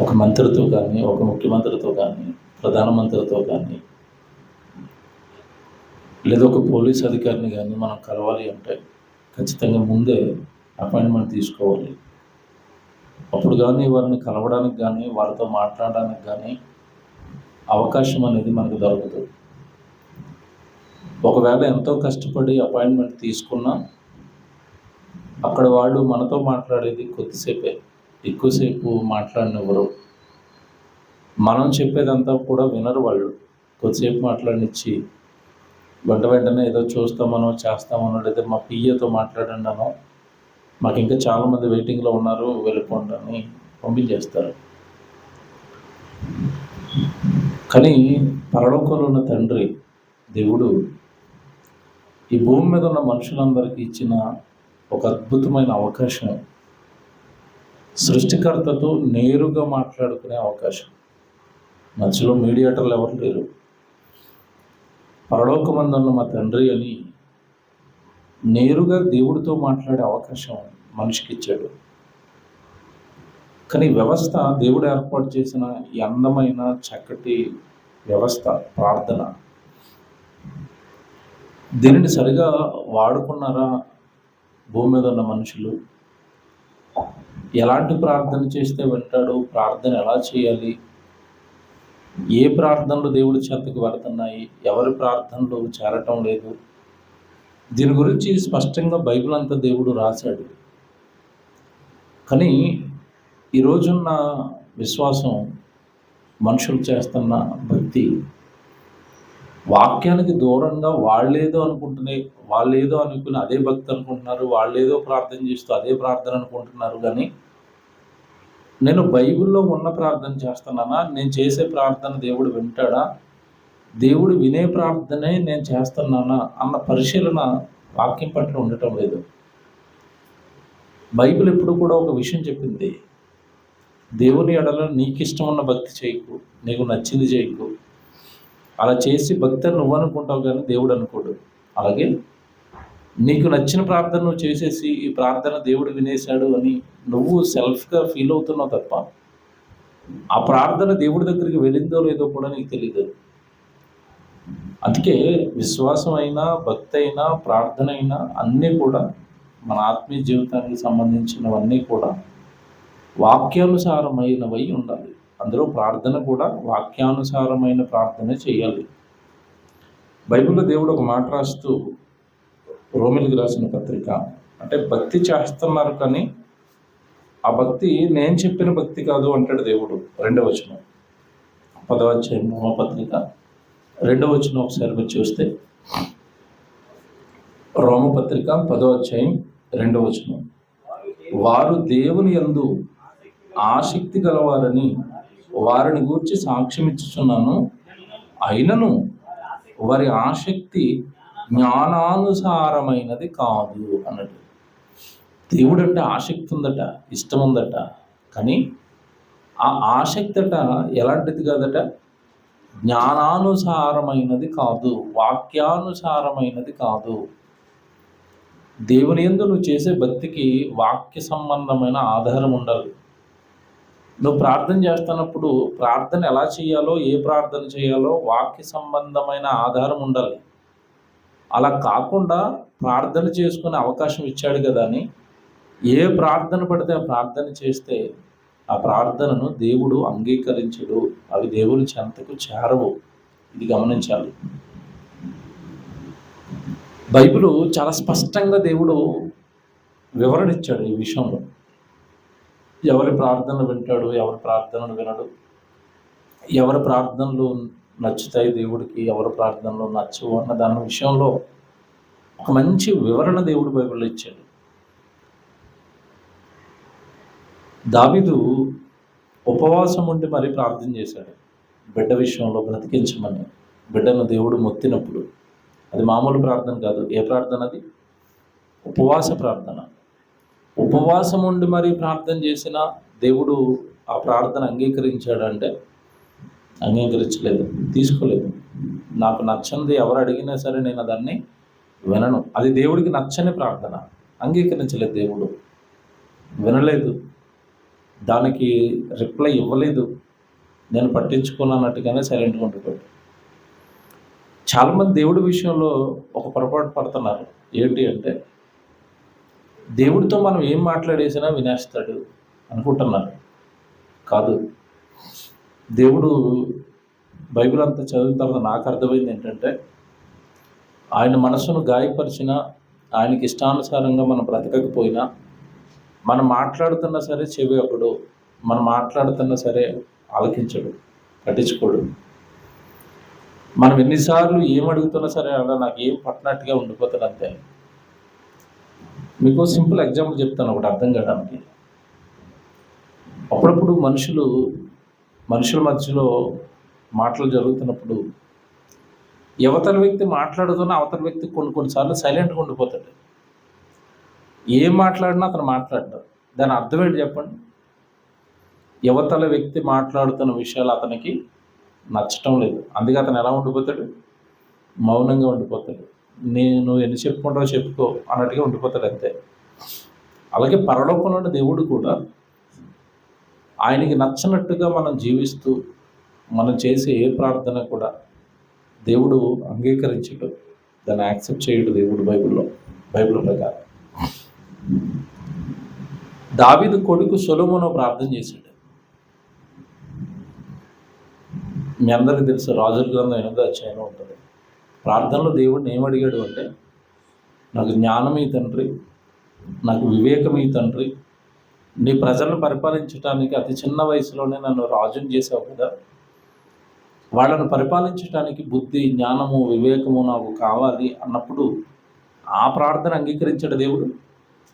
ఒక మంత్రితో కానీ, ఒక ముఖ్యమంత్రితో కానీ, ప్రధానమంత్రితో కానీ, లేదా ఒక పోలీస్ అధికారిని కానీ మనం కలవాలి అంటే ఖచ్చితంగా ముందే అపాయింట్మెంట్ తీసుకోవాలి. అప్పుడు కానీ వారిని కలవడానికి కానీ, వారితో మాట్లాడడానికి కానీ అవకాశం అనేది మనకు దొరకదు. ఒకవేళ ఎంతో కష్టపడి అపాయింట్మెంట్ తీసుకున్నా అక్కడ వాళ్ళు మనతో మాట్లాడేది కొద్దిసేపే, ఎక్కువసేపు మాట్లాడనివ్వరు. మనం చెప్పేదంతా కూడా వినరు వాళ్ళు. కొద్దిసేపు మాట్లాడనిచ్చి వెంటనే ఏదో చూస్తామనో చేస్తామనో, లేదా మా పిఏతో మాట్లాడండి అనో, మాకు ఇంకా చాలామంది వెయిటింగ్లో ఉన్నారు వెళ్ళిపోండి అని పంపించేస్తారు. కానీ పరలోకంలో ఉన్న తండ్రి దేవుడు ఈ భూమి మీద ఉన్న మనుషులందరికీ ఇచ్చిన ఒక అద్భుతమైన అవకాశం, సృష్టికర్తతో నేరుగా మాట్లాడుకునే అవకాశం. మధ్యలో మీడియేటర్లు ఎవరు లేరు. పరలోకమందున్న మా తండ్రి అని నేరుగా దేవుడితో మాట్లాడే అవకాశం మనిషికి ఇచ్చాడు. కానీ వ్యవస్థ, దేవుడు ఏర్పాటు చేసిన ఈ అందమైన చక్కటి వ్యవస్థ ప్రార్థన, దీనిని సరిగా వాడుకున్నారా భూమి మీద ఉన్న మనుషులు? ఎలాంటి ప్రార్థన చేస్తే వింటాడు? ప్రార్థన ఎలా చేయాలి? ఏ ప్రార్థనలు దేవుడి చెంతకు వెళుతున్నాయి? ఎవరి ప్రార్థనలు చేరటం లేదు? దీని గురించి స్పష్టంగా బైబిల్ అంతా దేవుడు రాశాడు. కానీ ఈరోజున్న విశ్వాసం, మనుషులు చేస్తున్న భక్తి, వాక్యానికి దూరంగా వాళ్ళేదో అనుకుని అదే భక్తి అనుకుంటున్నారు. వాళ్ళేదో ప్రార్థన చేస్తూ అదే ప్రార్థన అనుకుంటున్నారు. కానీ నేను బైబిల్లో ఉన్న ప్రార్థన చేస్తున్నానా? నేను చేసే ప్రార్థన దేవుడు వింటాడా? దేవుడు వినే ప్రార్థనే నేను చేస్తున్నానా అన్న పరిశీలన వాక్యం పట్ల ఉండటం లేదు. బైబిల్ ఎప్పుడు కూడా ఒక విషయం చెప్పింది, దేవుని ఎడల నీకు ఇష్టం ఉన్న భక్తి చేయకు, నీకు నచ్చింది చేయకు. అలా చేసి భక్తి నువ్వు అనుకుంటావు కానీ దేవుడు అనుకోడు. అలాగే నీకు నచ్చిన ప్రార్థన నువ్వు చేసేసి ఈ ప్రార్థన దేవుడు వినేశాడు అని నువ్వు సెల్ఫ్గా ఫీల్ అవుతున్నావు తప్ప ఆ ప్రార్థన దేవుడి దగ్గరికి వెళ్ళిందో లేదో కూడా నీకు తెలియదు. అందుకే విశ్వాసం అయినా, భక్తి అయినా, ప్రార్థన అయినా అన్నీ కూడా మన ఆత్మీయ జీవితానికి సంబంధించినవన్నీ కూడా వాక్యానుసారమైనవై ఉండాలి. అందులో ప్రార్థన కూడా వాక్యానుసారమైన ప్రార్థన చేయాలి. బైబిల్లో దేవుడు ఒక మాట రాస్తూ, రోమిలికి రాసిన పత్రిక, అంటే భక్తి చేస్తున్నారు కానీ ఆ భక్తి నేను చెప్పిన భక్తి కాదు అంటాడు దేవుడు. 2వ వచనం, 10వ అధ్యాయం రోమపత్రిక 2వ వచనం ఒకసారి మీరు చూస్తే, రోమపత్రిక 10వ అధ్యాయం 2వ వచనం, వారు దేవుని యందు ఆసక్తి గలవారని వారిని గూర్చి సాక్ష్యం ఇచ్చుచున్నాను, అయినను వారి ఆసక్తి జ్ఞానానుసారమైనది కాదు అన్నట్టు. దేవుడు అంటే ఆసక్తి ఉందట, ఇష్టం ఉందట, కానీ ఆ ఆసక్తి అట ఎలాంటిది కాదట, జ్ఞానానుసారమైనది కాదు, వాక్యానుసారమైనది కాదు. దేవుని యందు నువ్వు చేసే భక్తికి వాక్య సంబంధమైన ఆధారం ఉండాలి. నువ్వు ప్రార్థన చేస్తున్నప్పుడు ప్రార్థన ఎలా చేయాలో, ఏ ప్రార్థన చేయాలో వాక్య సంబంధమైన ఆధారం ఉండాలి. అలా కాకుండా ప్రార్థన చేసుకునే అవకాశం ఇచ్చాడు కదా అని ఏ ప్రార్థన పడితే ఆ ప్రార్థన చేస్తే ఆ ప్రార్థనను దేవుడు అంగీకరించడు. అవి దేవుని చెంతకు చేరవు. ఇది గమనించాలి. బైబిలు చాలా స్పష్టంగా దేవుడు వివరణ ఇచ్చాడు ఈ విషయంలో. ఎవరి ప్రార్థనలు వింటాడు, ఎవరి ప్రార్థనలు వినడు, ఎవరి ప్రార్థనలు నచ్చుతాయి దేవుడికి, ఎవరి ప్రార్థనలు నచ్చవు అన్న దాని విషయంలో ఒక మంచి వివరణ దేవుడు బైబిల్లో ఇచ్చాడు. దావీదు ఉపవాసం ఉండి మరీ ప్రార్థన చేశాడు బిడ్డ విషయంలో బ్రతికించమని. బిడ్డను దేవుడు మొత్తినప్పుడు అది మామూలు ప్రార్థన కాదు. ఏ ప్రార్థన అది? ఉపవాస ప్రార్థన. ఉపవాసం ఉండి మరీ ప్రార్థన చేసిన దేవుడు ఆ ప్రార్థన అంగీకరించాడంటే అంగీకరించలేదు, తీసుకోలేదు. నాకు నచ్చంది ఎవరు అడిగినా సరే నేను దాన్ని వినను. అది దేవుడికి నచ్చని ప్రార్థన, అంగీకరించలేదు, దేవుడు వినలేదు. దానికి రిప్లై ఇవ్వలేదు, నేను పట్టించుకున్నట్టుగానే సైలెంట్గా ఉండిపోయాడు. చాలామంది దేవుడి విషయంలో ఒక పొరపాటు పడుతున్నారు. ఏంటి అంటే, దేవుడితో మనం ఏం మాట్లాడేసినా వినేస్తాడు అనుకుంటున్నారు. కాదు. దేవుడు బైబిల్ అంతా చదివిన తర్వాత నాకు అర్థమైంది ఏంటంటే, ఆయన మనసును గాయపరిచిన, ఆయనకి ఇష్టానుసారంగా మనం బ్రతకకపోయినా, మనం మాట్లాడుతున్నా సరే చెవి ఒకడు, మనం మాట్లాడుతున్నా సరే ఆలకించడు, పట్టించుకోడు. మనం ఎన్నిసార్లు ఏం అడుగుతున్నా సరే అలా నాకు ఏం పట్టినట్టుగా ఉండిపోతాడు అంతే. మీకు సింపుల్ ఎగ్జాంపుల్ చెప్తాను ఒకటి అర్థం కావడానికి. అప్పుడప్పుడు మనుషుల మధ్యలో మాటలు జరుగుతున్నప్పుడు యువతల వ్యక్తి మాట్లాడుతున్న అవతల వ్యక్తి కొన్నిసార్లు సైలెంట్గా ఉండిపోతాడు. ఏం మాట్లాడినా అతను మాట్లాడతాడు. దాని అర్థం ఏంటి చెప్పండి? యువతల వ్యక్తి మాట్లాడుతున్న విషయాలు అతనికి నచ్చటం లేదు, అందుకే అతను ఎలా ఉండిపోతాడు? మౌనంగా ఉండిపోతాడు. నేను ఎన్ని చెప్పుకుంటావో చెప్పుకో అన్నట్టుగా ఉండిపోతాడు అంతే. అలాగే పరలోకంలో ఉన్న దేవుడు కూడా ఆయనకి నచ్చినట్టుగా మనం జీవిస్తూ మనం చేసే ఏ ప్రార్థన కూడా దేవుడు అంగీకరించడు, దాన్ని యాక్సెప్ట్ చేయడు దేవుడు. బైబిల్ ప్రకారం దావీదు కొడుకు సొలొమోను ప్రార్థన చేశాడు. మీ అందరికీ తెలుసు, రాజుల గ్రంథం 8వ అధ్యాయంలో ఉంటుంది. ప్రార్థనలో దేవుడిని ఏమడిగాడు అంటే, నాకు జ్ఞానమీ తండ్రి, నాకు వివేకమీ తండ్రి, నీ ప్రజలను పరిపాలించడానికి అతి చిన్న వయసులోనే నన్ను రాజుని చేసావు కదా, వాళ్ళను పరిపాలించడానికి బుద్ధి, జ్ఞానము, వివేకము నాకు కావాలి అన్నప్పుడు ఆ ప్రార్థన అంగీకరించాడు దేవుడు.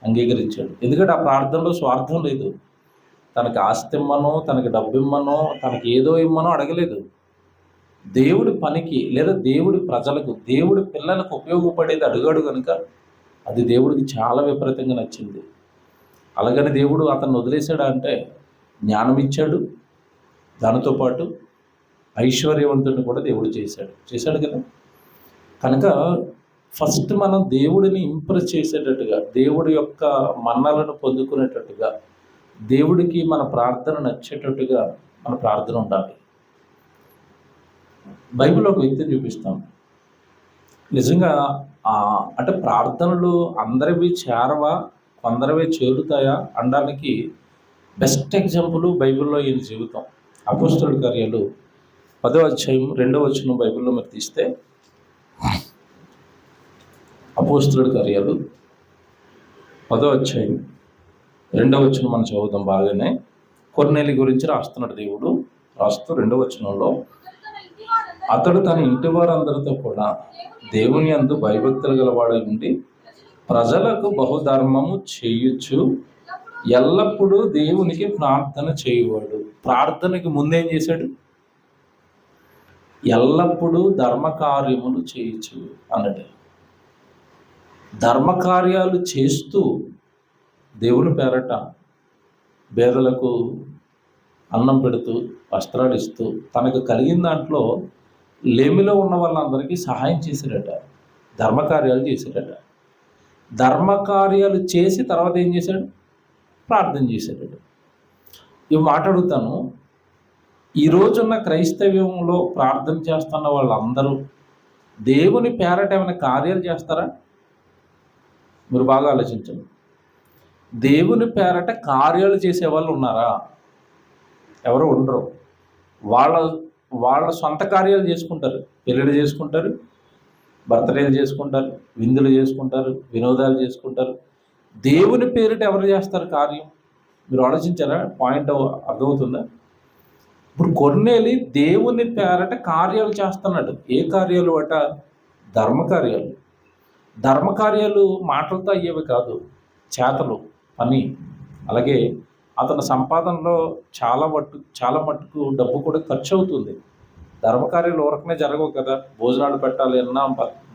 అంగీకరించాడు. ఎందుకంటే ఆ ప్రార్థనలో స్వార్థం లేదు. తనకి ఆస్తి ఇమ్మనో, తనకి డబ్బు ఇమ్మనో, తనకి ఏదో ఇమ్మనో అడగలేదు. దేవుడి పనికి లేదా దేవుడి ప్రజలకు, దేవుడి పిల్లలకు ఉపయోగపడేది అడిగాడు కనుక అది దేవుడికి చాలా విపరీతంగా నచ్చింది. అలాగని దేవుడు అతన్ని వదిలేశాడా అంటే, జ్ఞానం ఇచ్చాడు, దానితో పాటు ఐశ్వర్యవంతుడిని కూడా దేవుడు చేశాడు కదా. కనుక ఫస్ట్ మనం దేవుడిని ఇంప్రెస్ చేసేటట్టుగా, దేవుడి యొక్క మన్నలను పొందుకునేటట్టుగా, దేవుడికి మన ప్రార్థన నచ్చేటట్టుగా మన ప్రార్థన ఉండాలి. బైబిల్లో ఒక వ్యక్తిని చూపిస్తాం. నిజంగా అంటే ప్రార్థనలు అందరివి చేరవా, కొందరివే చేరుతాయా అనడానికి బెస్ట్ ఎగ్జాంపుల్ బైబిల్లో ఈయన జీవితం. అపోస్తలుల కార్యాలు 10వ అధ్యాయం 2వ వచనం బైబిల్లో మీరు తీస్తే, అపోస్తలుల కార్యాలు 10వ అధ్యాయం 2వ వచనం మనం చదువుతాం. బాగానే కొర్నేలి గురించి రాస్తున్నాడు దేవుడు. రాస్తూ 2వ వచనంలో, అతడు తన ఇంటి వారందరితో కూడా దేవుని యందు భయభక్తులు గలవాడై ఉండి ప్రజలకు బహుధర్మము చేయొచ్చు, ఎల్లప్పుడూ దేవునికి ప్రార్థన చేయవాడు. ప్రార్థనకి ముందేం చేశాడు? ఎల్లప్పుడూ ధర్మకార్యములు చేయొచ్చు అన్నట్టు. ధర్మకార్యాలు చేస్తూ దేవుని పేరట పేదలకు అన్నం పెడుతూ, వస్త్రాలు ఇస్తూ, తనకు కలిగిన దాంట్లో లేమిలో ఉన్న వాళ్ళందరికీ సహాయం చేశాడట, ధర్మకార్యాలు చేశాడట. ధర్మకార్యాలు చేసి తర్వాత ఏం చేశాడు? ప్రార్థన చేశాడట. ఇవి మాట్లాడుతాను. ఈ రోజున్న క్రైస్తవ్యంలో ప్రార్థన చేస్తున్న వాళ్ళందరూ దేవుని పేరట ఏమైనా కార్యాలు చేస్తారా? మీరు బాగా ఆలోచించండి. దేవుని పేరట కార్యాలు చేసే వాళ్ళు ఉన్నారా? ఎవరు ఉండరు. వాళ్ళ సొంత కార్యాలు చేసుకుంటారు. పెళ్ళిళ్ళు చేసుకుంటారు, బర్త్డేలు చేసుకుంటారు, విందులు చేసుకుంటారు, వినోదాలు చేసుకుంటారు. దేవుని పేరిట ఎవరు చేస్తారు కార్యం? మీరు ఆలోచించారా? పాయింట్ అర్థమవుతుందా? ఇప్పుడు కొర్నేలి దేవుని పేరట కార్యాలు చేస్తున్నాడు. ఏ కార్యాలు అట? ధర్మకార్యాలు. ధర్మకార్యాలు మాటలతో అయ్యేవి కాదు, చేతలు, పని. అలాగే అతని సంపాదనలో చాలా మట్టుకు డబ్బు కూడా ఖర్చు అవుతుంది. ధర్మకార్యాలు ఊరకనే జరగవు కదా. భోజనాలు పెట్టాలి అన్నా,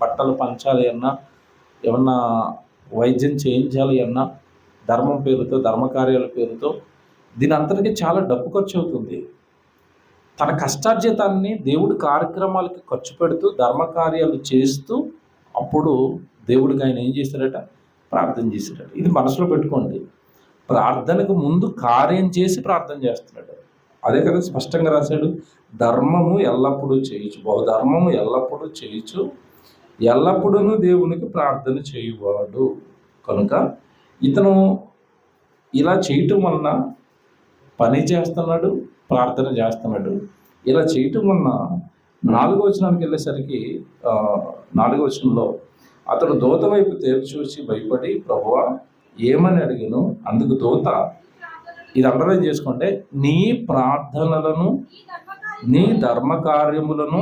బట్టలు పంచాలి అన్నా, ఏమన్నా వైద్యం చేయించాలి అన్నా, ధర్మం పేరుతో, ధర్మకార్యాల పేరుతో దీని అంతటికీ చాలా డబ్బు ఖర్చు అవుతుంది. తన కష్టార్జితాన్ని దేవుడి కార్యక్రమాలకి ఖర్చు పెడుతూ, ధర్మకార్యాలు చేస్తూ, అప్పుడు దేవుడికి ఆయన ఏం చేశాడట? ప్రార్థన చేశాడట. ఇది మనసులో పెట్టుకోండి. ప్రార్థనకు ముందు కార్యం చేసి ప్రార్థన చేస్తున్నాడు. అదే కదా స్పష్టంగా రాశాడు, ధర్మము ఎల్లప్పుడూ చేయుచు, బహుధర్మము ఎల్లప్పుడూ చేయుచు, ఎల్లప్పుడూ దేవునికి ప్రార్థన చేయువాడు. కనుక ఇతను ఇలా చేయటం వలన పని చేస్తున్నాడు, ప్రార్థన చేస్తున్నాడు. ఇలా చేయటం వలన 4వ వచనానికి వెళ్ళేసరికి 4వ వచనంలో అతడు దూత వైపు తేర్చూసి భయపడి, ప్రభువా ఏమని అడిగాను? అందుకు దూత, ఇది అండర్లైన్ చేసుకుంటే, నీ ప్రార్థనలను నీ ధర్మ కార్యములను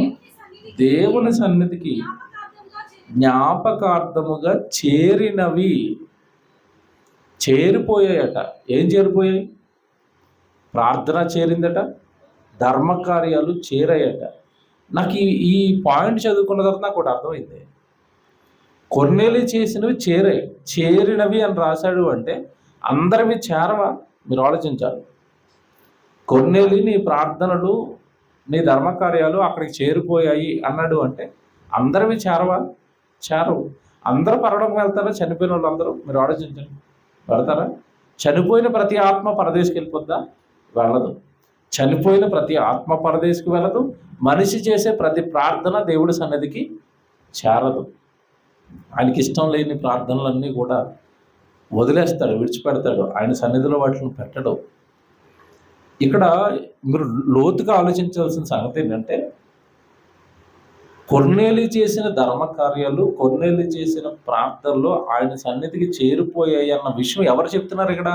దేవుని సన్నిధికి జ్ఞాపకార్థముగా చేరిపోయాయట. ఏం చేరిపోయాయి? ప్రార్థన చేరిందట, ధర్మకార్యాలు చేరాయట. నాకు ఈ పాయింట్ చదువుకున్న తర్వాత నాకు ఒకటి అర్థమైంది. కొర్నేలి చేసినవి చేరాయి, చేరినవి అని రాశాడు అంటే అందరివి చేరవా? మీరు ఆలోచించాలి. కొర్నేలి నీ ప్రార్థనలు నీ ధర్మకార్యాలు అక్కడికి చేరిపోయాయి అన్నాడు అంటే అందరివి చేరవా? చేరవు. అందరూ పరలోకం వెళ్తారా? చనిపోయిన వాళ్ళందరూ? మీరు ఆలోచించండి, వెళ్తారా? చనిపోయిన ప్రతి ఆత్మ పరదేశకి వెళ్ళిపోద్దా? వెళ్ళదు. చనిపోయిన ప్రతి ఆత్మ పరదేశకు వెళ్ళదు. మనిషి చేసే ప్రతి ప్రార్థన దేవుడి సన్నిధికి చేరదు. ఆయనకి ఇష్టం లేని ప్రార్థనలన్నీ కూడా వదిలేస్తాడు, విడిచిపెడతాడు. ఆయన సన్నిధిలో వాటిని పెట్టడు. ఇక్కడ మీరు లోతుగా ఆలోచించాల్సిన సంగతి ఏంటంటే, కొర్నేలి చేసిన ధర్మకార్యాలు, కొర్నేలి చేసిన ప్రార్థనలు ఆయన సన్నిధికి చేరిపోయాయి అన్న విషయం ఎవరు చెప్తున్నారు? ఇక్కడ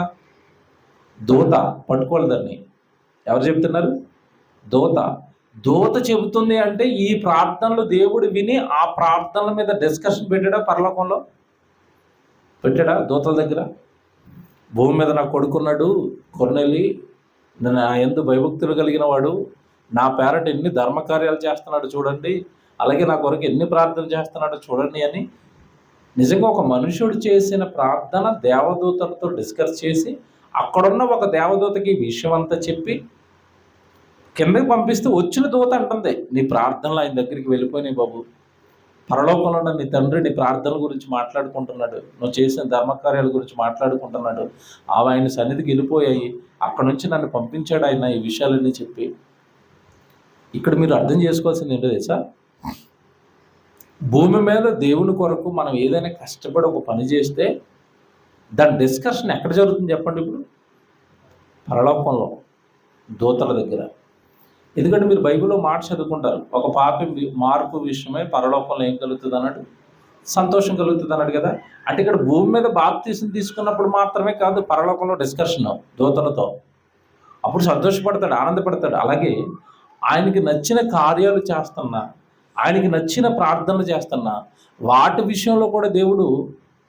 దూత. పట్టుకోవాలి దాన్ని. ఎవరు చెప్తున్నారు? దూత చెబుతుంది. అంటే ఈ ప్రార్థనలు దేవుడు విని ఆ ప్రార్థనల మీద డిస్కషన్ పెట్టాడా? పరలోకంలో పెట్టాడా? దూతల దగ్గర భూమి మీద నా కొడుకున్నాడు కొర్నేలి, నా యందు భయభక్తులు కలిగిన వాడు, నా పేరట ఎన్ని ధర్మకార్యాలు చేస్తున్నాడు చూడండి, అలాగే నా కొరకు ఎన్ని ప్రార్థనలు చేస్తున్నాడు చూడండి అని నిజంగా ఒక మనుషుడు చేసిన ప్రార్థన దేవదూతలతో డిస్కస్ చేసి అక్కడున్న ఒక దేవదూతకి విషయం అంతా చెప్పి కిందకి పంపిస్తూ వచ్చిన దూత అంటుంది, నీ ప్రార్థనలు ఆయన దగ్గరికి వెళ్ళిపోయినాయి బాబు. పరలోకంలో ఉన్న నీ తండ్రి నీ ప్రార్థనల గురించి మాట్లాడుకుంటున్నాడు, నువ్వు చేసిన ధర్మకార్యాల గురించి మాట్లాడుకుంటున్నాడు, ఆయన సన్నిధికి వెళ్ళిపోయాయి, అక్కడ నుంచి నన్ను పంపించాడు ఆయన ఈ విషయాలన్నీ చెప్పి. ఇక్కడ మీరు అర్థం చేసుకోవాల్సింది ఏంటో తెలుసా? భూమి మీద దేవుని కొరకు మనం ఏదైనా కష్టపడి ఒక పని చేస్తే దాని డిస్కషన్ ఎక్కడ జరుగుతుంది చెప్పండి? ఇప్పుడు పరలోకంలో దూతల దగ్గర. ఎందుకంటే మీరు బైబిల్లో మాట చదువుకుంటారు, ఒక పాపి మార్పు విషయమై పరలోకంలో ఏం కలుగుతుంది అన్నాడు? సంతోషం కలుగుతుంది అన్నాడు కదా. అంటే ఇక్కడ భూమి మీద బాప్తీసం తీసుకున్నప్పుడు మాత్రమే కాదు పరలోకంలో డిస్కషన్ దూతలతో. అప్పుడు సంతోషపడతాడు, ఆనందపడతాడు. అలాగే ఆయనకి నచ్చిన కార్యాలు చేస్తున్నా, ఆయనకి నచ్చిన ప్రార్థనలు చేస్తున్నా, వాటి విషయంలో కూడా దేవుడు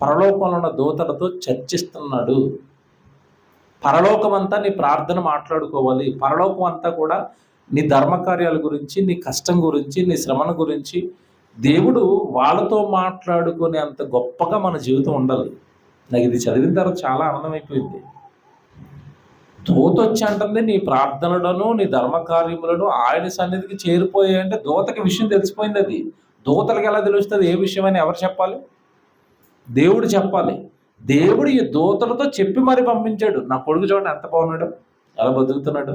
పరలోకంలో ఉన్న దూతలతో చర్చిస్తున్నాడు. పరలోకం అంతా నీ ప్రార్థన మాట్లాడుకోవాలి. పరలోకం అంతా కూడా నీ ధర్మకార్యాల గురించి, నీ కష్టం గురించి, నీ శ్రమల గురించి దేవుడు వాళ్ళతో మాట్లాడుకునే అంత గొప్పగా మన జీవితం ఉండాలి. నాకు ఇది చదివిన తర్వాత చాలా ఆనందమైపోయింది. దూత వచ్చి అంటుంది నీ ప్రార్థనలను నీ ధర్మకార్యములను ఆయన సన్నిధికి చేరిపోయాయంటే దూతకి విషయం తెలిసిపోయింది. అది దూతలకు ఎలా తెలుస్తుంది? ఏ విషయం అని ఎవరు చెప్పాలి? దేవుడు చెప్పాలి. దేవుడు ఈ దూతలతో చెప్పి మరి పంపించాడు. నా కొడుకు చూడండి ఎంత బాగున్నాడు, ఎలా బతుకుతున్నాడు,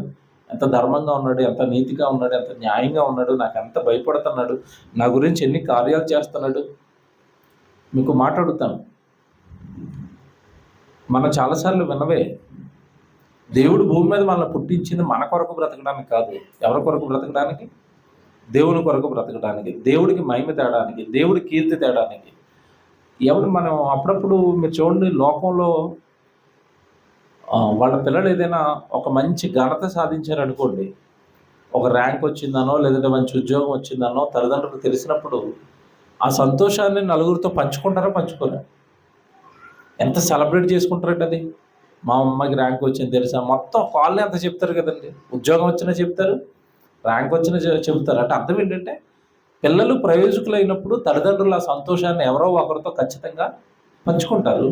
ఎంత ధర్మంగా ఉన్నాడు, ఎంత నీతిగా ఉన్నాడు, ఎంత న్యాయంగా ఉన్నాడు, నాకు ఎంత భయపడుతున్నాడు, నా గురించి ఎన్ని కార్యాలు చేస్తున్నాడు. మీకు మాట్లాడుతాను, మనం చాలాసార్లు వినవే, దేవుడు భూమి మీద మనల్ని పుట్టించింది మన కొరకు బ్రతకడానికి కాదు. ఎవరి కొరకు బ్రతకడానికి? దేవుని కొరకు బ్రతకడానికి, దేవుడికి మహిమ తేడానికి, దేవుడి కీర్తి తేడానికి. మనం అప్పుడప్పుడు మీరు చూడండి, లోకంలో వాళ్ళ పిల్లలు ఏదైనా ఒక మంచి ఘనత సాధించారనుకోండి, ఒక ర్యాంక్ వచ్చిందనో లేదంటే మంచి ఉద్యోగం వచ్చిందనో తల్లిదండ్రులకు తెలిసినప్పుడు ఆ సంతోషాన్ని నలుగురితో పంచుకుంటారా? పంచుకోరా? ఎంత సెలబ్రేట్ చేసుకుంటారంటే అది, మా అమ్మకి ర్యాంక్ వచ్చింది తెలుసా, మొత్తం వాళ్ళే అంత చెప్తారు కదండి. ఉద్యోగం వచ్చినా చెప్తారు, ర్యాంక్ వచ్చినా చెబుతారు. అంటే అర్థం ఏంటంటే పిల్లలు ప్రయోజకులు అయినప్పుడు తల్లిదండ్రుల సంతోషాన్ని ఎవరో ఒకరితో ఖచ్చితంగా పంచుకుంటారు.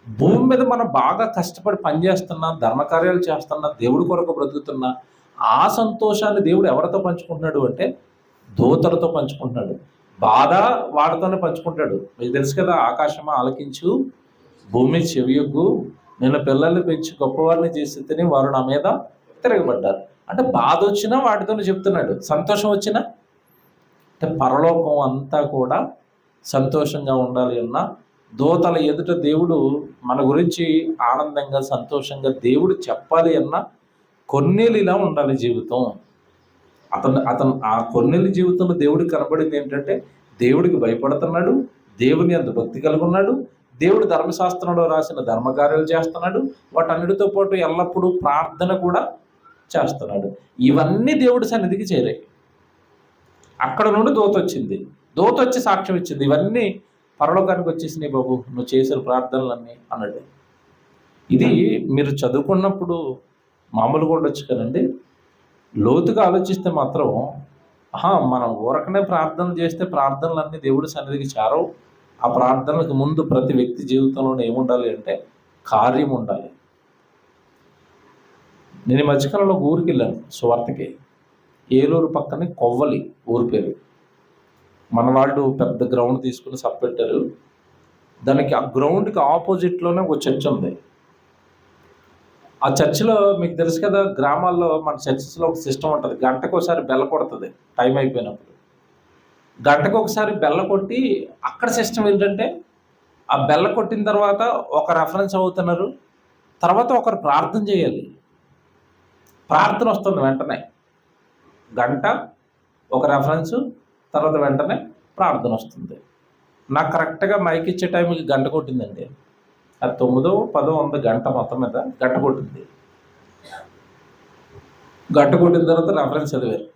భూమి మీద మనం బాగా కష్టపడి పనిచేస్తున్నా, ధర్మకార్యాలు చేస్తున్నా, దేవుడి కొరకు బ్రతుకుతున్నా, ఆ సంతోషాన్ని దేవుడు ఎవరితో పంచుకుంటున్నాడు అంటే దూతలతో పంచుకుంటున్నాడు. బాధ వాడితోనే పంచుకుంటాడు. మీకు తెలుసు కదా, ఆకాశమా ఆలకించు, భూమి చెవియొగ్గు, నేను పిల్లల్ని పెంచి గొప్పవారిని చేసి తిని వారు నా మీద తిరగబడ్డారు. అంటే బాధ వచ్చినా వాటితోనే చెప్తున్నాడు, సంతోషం వచ్చినా. అంటే పరలోకం అంతా కూడా సంతోషంగా ఉండాలి అన్నా, దూతల ఎదుట దేవుడు మన గురించి ఆనందంగా సంతోషంగా దేవుడు చెప్పాలి అన్నా కొన్నేళ్ళు ఇలా ఉండాలి జీవితం. అతను ఆ కొన్నేళ్ళ జీవితంలో దేవుడికి కనబడింది ఏంటంటే, దేవుడికి భయపడుతున్నాడు, దేవుని అందు భక్తి కలిగి ఉన్నాడు, దేవుడు ధర్మశాస్త్రంలో రాసిన ధర్మకార్యాలు చేస్తున్నాడు, వాటన్నిటితో పాటు ఎల్లప్పుడూ ప్రార్థన కూడా చేస్తున్నాడు. ఇవన్నీ దేవుడి సన్నిధికి చేరాయి. అక్కడ నుండి దూత వచ్చింది, దూత వచ్చి సాక్ష్యం ఇచ్చింది, ఇవన్నీ పరలోకానికి వచ్చేసినాయి బాబు నువ్వు చేసిన ప్రార్థనలన్నీ అన్నాడు. ఇది మీరు చదువుకున్నప్పుడు మామూలుగా ఉండొచ్చు కదండి, లోతుగా ఆలోచిస్తే మాత్రం మనం ఊరకనే ప్రార్థనలు చేస్తే ప్రార్థనలన్నీ దేవుడి సన్నిధికి చేరవు. ఆ ప్రార్థనలకు ముందు ప్రతి వ్యక్తి జీవితంలోనే ఏముండాలి అంటే కార్యం ఉండాలి. నేను ఈ మధ్యకాలంలో ఒక ఊరికి వెళ్ళాను సువార్తకి. ఏలూరు పక్కనే కొవ్వలి ఊరి పేరు. మన వాళ్ళు పెద్ద గ్రౌండ్ తీసుకుని సప్పెట్టారు. దానికి ఆ గ్రౌండ్కి ఆపోజిట్లోనే ఒక చర్చ్ ఉంది. ఆ చర్చిలో మీకు తెలుసు కదా, గ్రామాల్లో మన చర్చిలో ఒక సిస్టమ్ ఉంటుంది, గంటకు ఒకసారి బెల్ల కొడుతుంది టైం అయిపోయినప్పుడు. గంటకు ఒకసారి బెల్ల కొట్టి అక్కడ సిస్టమ్ ఏంటంటే, ఆ బెల్ల కొట్టిన తర్వాత ఒక రెఫరెన్స్ అవుతున్నారు, తర్వాత ఒకరు ప్రార్థన చేయాలి. ప్రార్థన వస్తుంది వెంటనే, గంట ఒక రెఫరెన్సు, తర్వాత వెంటనే ప్రార్థన వస్తుంది. నాకు కరెక్ట్గా మైక్ ఇచ్చే టైంకి గంట కొట్టిందండి. అది 9, 10 ఉంది గంట, మొత్తం మీద గంట కొట్టింది. గంట కొట్టిన తర్వాత రెఫరెన్స్ చదివారు,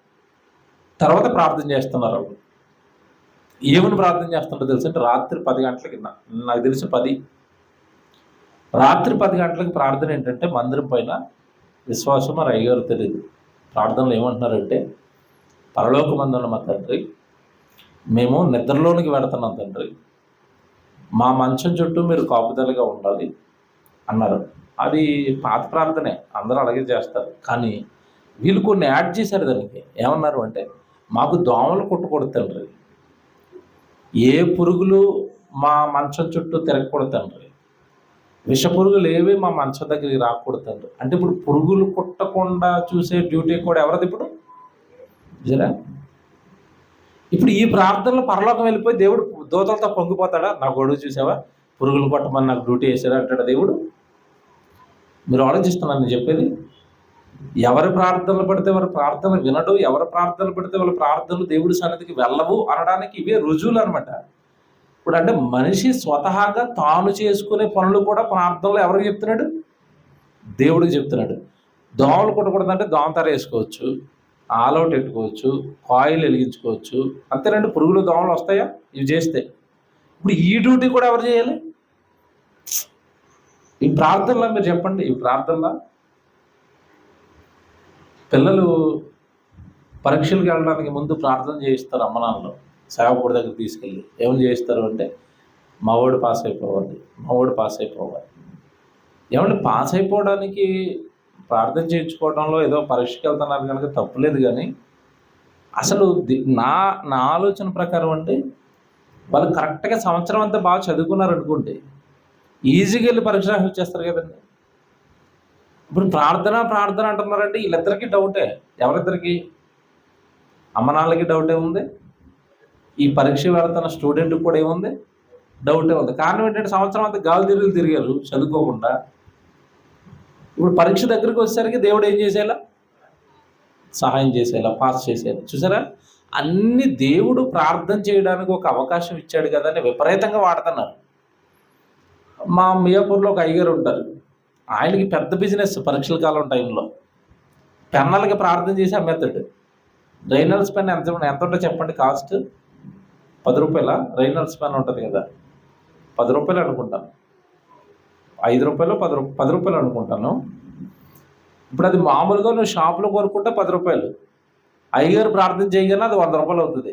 తర్వాత ప్రార్థన చేస్తున్నారు. అప్పుడు ఏమని ప్రార్థన చేస్తుంటారో తెలుసు అంటే, రాత్రి 10 గంటలకి, నాకు తెలిసి 10 రాత్రి 10 గంటలకి ప్రార్థన ఏంటంటే, మందిరం పైన విశ్వాసం మరి అయ్యారు తెలియదు, ప్రార్థనలు ఏమంటున్నారంటే, పరలోకమందున్న మా తండ్రి, మేము నిద్రలోనికి వెళుతున్నాం తండ్రి, మా మంచం చుట్టూ మీరు కాపుదలగా ఉండాలి అన్నారు. అది పాత ప్రార్థనే, అందరూ అలాగే చేస్తారు. కానీ వీళ్ళు కొన్ని యాడ్ చేశారు దానికి. ఏమన్నారు అంటే, మాకు దోమలు కుట్టకూడదు తండ్రి, ఏ పురుగులు మా మంచం చుట్టూ తిరగకూడదు తండ్రి, విష పురుగులు ఏవి మా మంచం దగ్గరికి రాకూడదు తండ్రి. అంటే ఇప్పుడు పురుగులు కుట్టకుండా చూసే డ్యూటీ కూడా ఎవరిది ఇప్పుడు? జరా ఇప్పుడు ఈ ప్రార్థనలో పరలోకం వెళ్ళిపోయి దేవుడు దూతలతో పొంగిపోతాడా? నా గొడుగు చూసావా, పురుగులు కొట్టమని నాకు డ్యూటీ వేసాడా అంటాడు దేవుడు? మీరు ఆలోచిస్తున్నాను నేను చెప్పేది. ఎవరి ప్రార్థనలు పడితే వారి ప్రార్థన వినడు, ఎవరి ప్రార్థనలు పడితే వాళ్ళ ప్రార్థనలు దేవుడి సన్నిధికి వెళ్ళవు అనడానికి ఇవే రుజువులు అనమాట. ఇప్పుడు అంటే మనిషి స్వతహాగా తాను చేసుకునే పనులు కూడా ప్రార్థనలో ఎవరికి చెప్తున్నాడు? దేవుడికి చెప్తున్నాడు. దోమలు కుట్టకూడదంటే దోమతర వేసుకోవచ్చు, ఆల్అవుట్ పెట్టుకోవచ్చు, కాయిల్ వెలిగించుకోవచ్చు, అంతేనండి. పురుగులు దోమలు వస్తాయా ఇవి చేస్తే? ఇప్పుడు ఈ డ్యూటీ కూడా ఎవరు చేయాలి? ఈ ప్రార్థనలో మీరు చెప్పండి, ఈ ప్రార్థనలో పిల్లలు పరీక్షలకు వెళ్ళడానికి ముందు ప్రార్థన చేయిస్తారు అమ్మ నాన్నలు, సేవకుడి దగ్గర తీసుకెళ్ళి. ఏమని చేయిస్తారు అంటే, మావాడు పాస్ అయిపోవాలి, మావాడు పాస్ అయిపోవాలి. ఏమంటే పాస్ అయిపోవడానికి ప్రార్థన చేయించుకోవడంలో ఏదో పరీక్షకి వెళ్తున్నారు కనుక తప్పులేదు. కానీ అసలు నా నా ఆలోచన ప్రకారం అంటే, వాళ్ళు కరెక్ట్గా సంవత్సరం అంతా బాగా చదువుకున్నారు అనుకుంటే ఈజీగా వెళ్ళి పరీక్ష రాసి వచ్చేస్తారు కదండి. ఇప్పుడు ప్రార్థన ప్రార్థన అంటున్నారంటే వీళ్ళిద్దరికీ డౌటే. ఎవరిద్దరికి? అమ్మ నాన్నలకి డౌటే ఉంది, ఈ పరీక్ష వెళుతున్న స్టూడెంట్కి కూడా ఏముంది? డౌటే ఉంది. కారణం ఏంటంటే, సంవత్సరం అంతా గాలి తిరిగారు చదువుకోకుండా. ఇప్పుడు పరీక్ష దగ్గరికి వచ్చేసరికి దేవుడు ఏం చేసేలా? సహాయం చేసేలా, పాస్ చేసేలా. చూసారా, అన్ని దేవుడు ప్రార్థన చేయడానికి ఒక అవకాశం ఇచ్చాడు కదా అని విపరీతంగా వాడుతున్నారు. మా మియాపూర్లో ఒక అయ్యగారు ఉంటారు, ఆయనకి పెద్ద బిజినెస్ పరీక్షల కాలం టైంలో పెన్నలకి ప్రార్థన చేసి అమ్మేస్తాడు. రైనల్స్ పెన్ ఎంత ఉంటుందో చెప్పండి కాస్ట్? 10 రూపాయల రైనల్స్ పెన్ ఉంటుంది కదా, 10 రూపాయలు అనుకుంటాను, 5 రూపాయలు 10 రూపాయలు అనుకుంటాను. ఇప్పుడు అది మామూలుగా నువ్వు షాపులో కొనుక్కుంటే 10 రూపాయలు, అయ్యగారు ప్రార్థన చేయగానే అది 100 రూపాయలు అవుతుంది.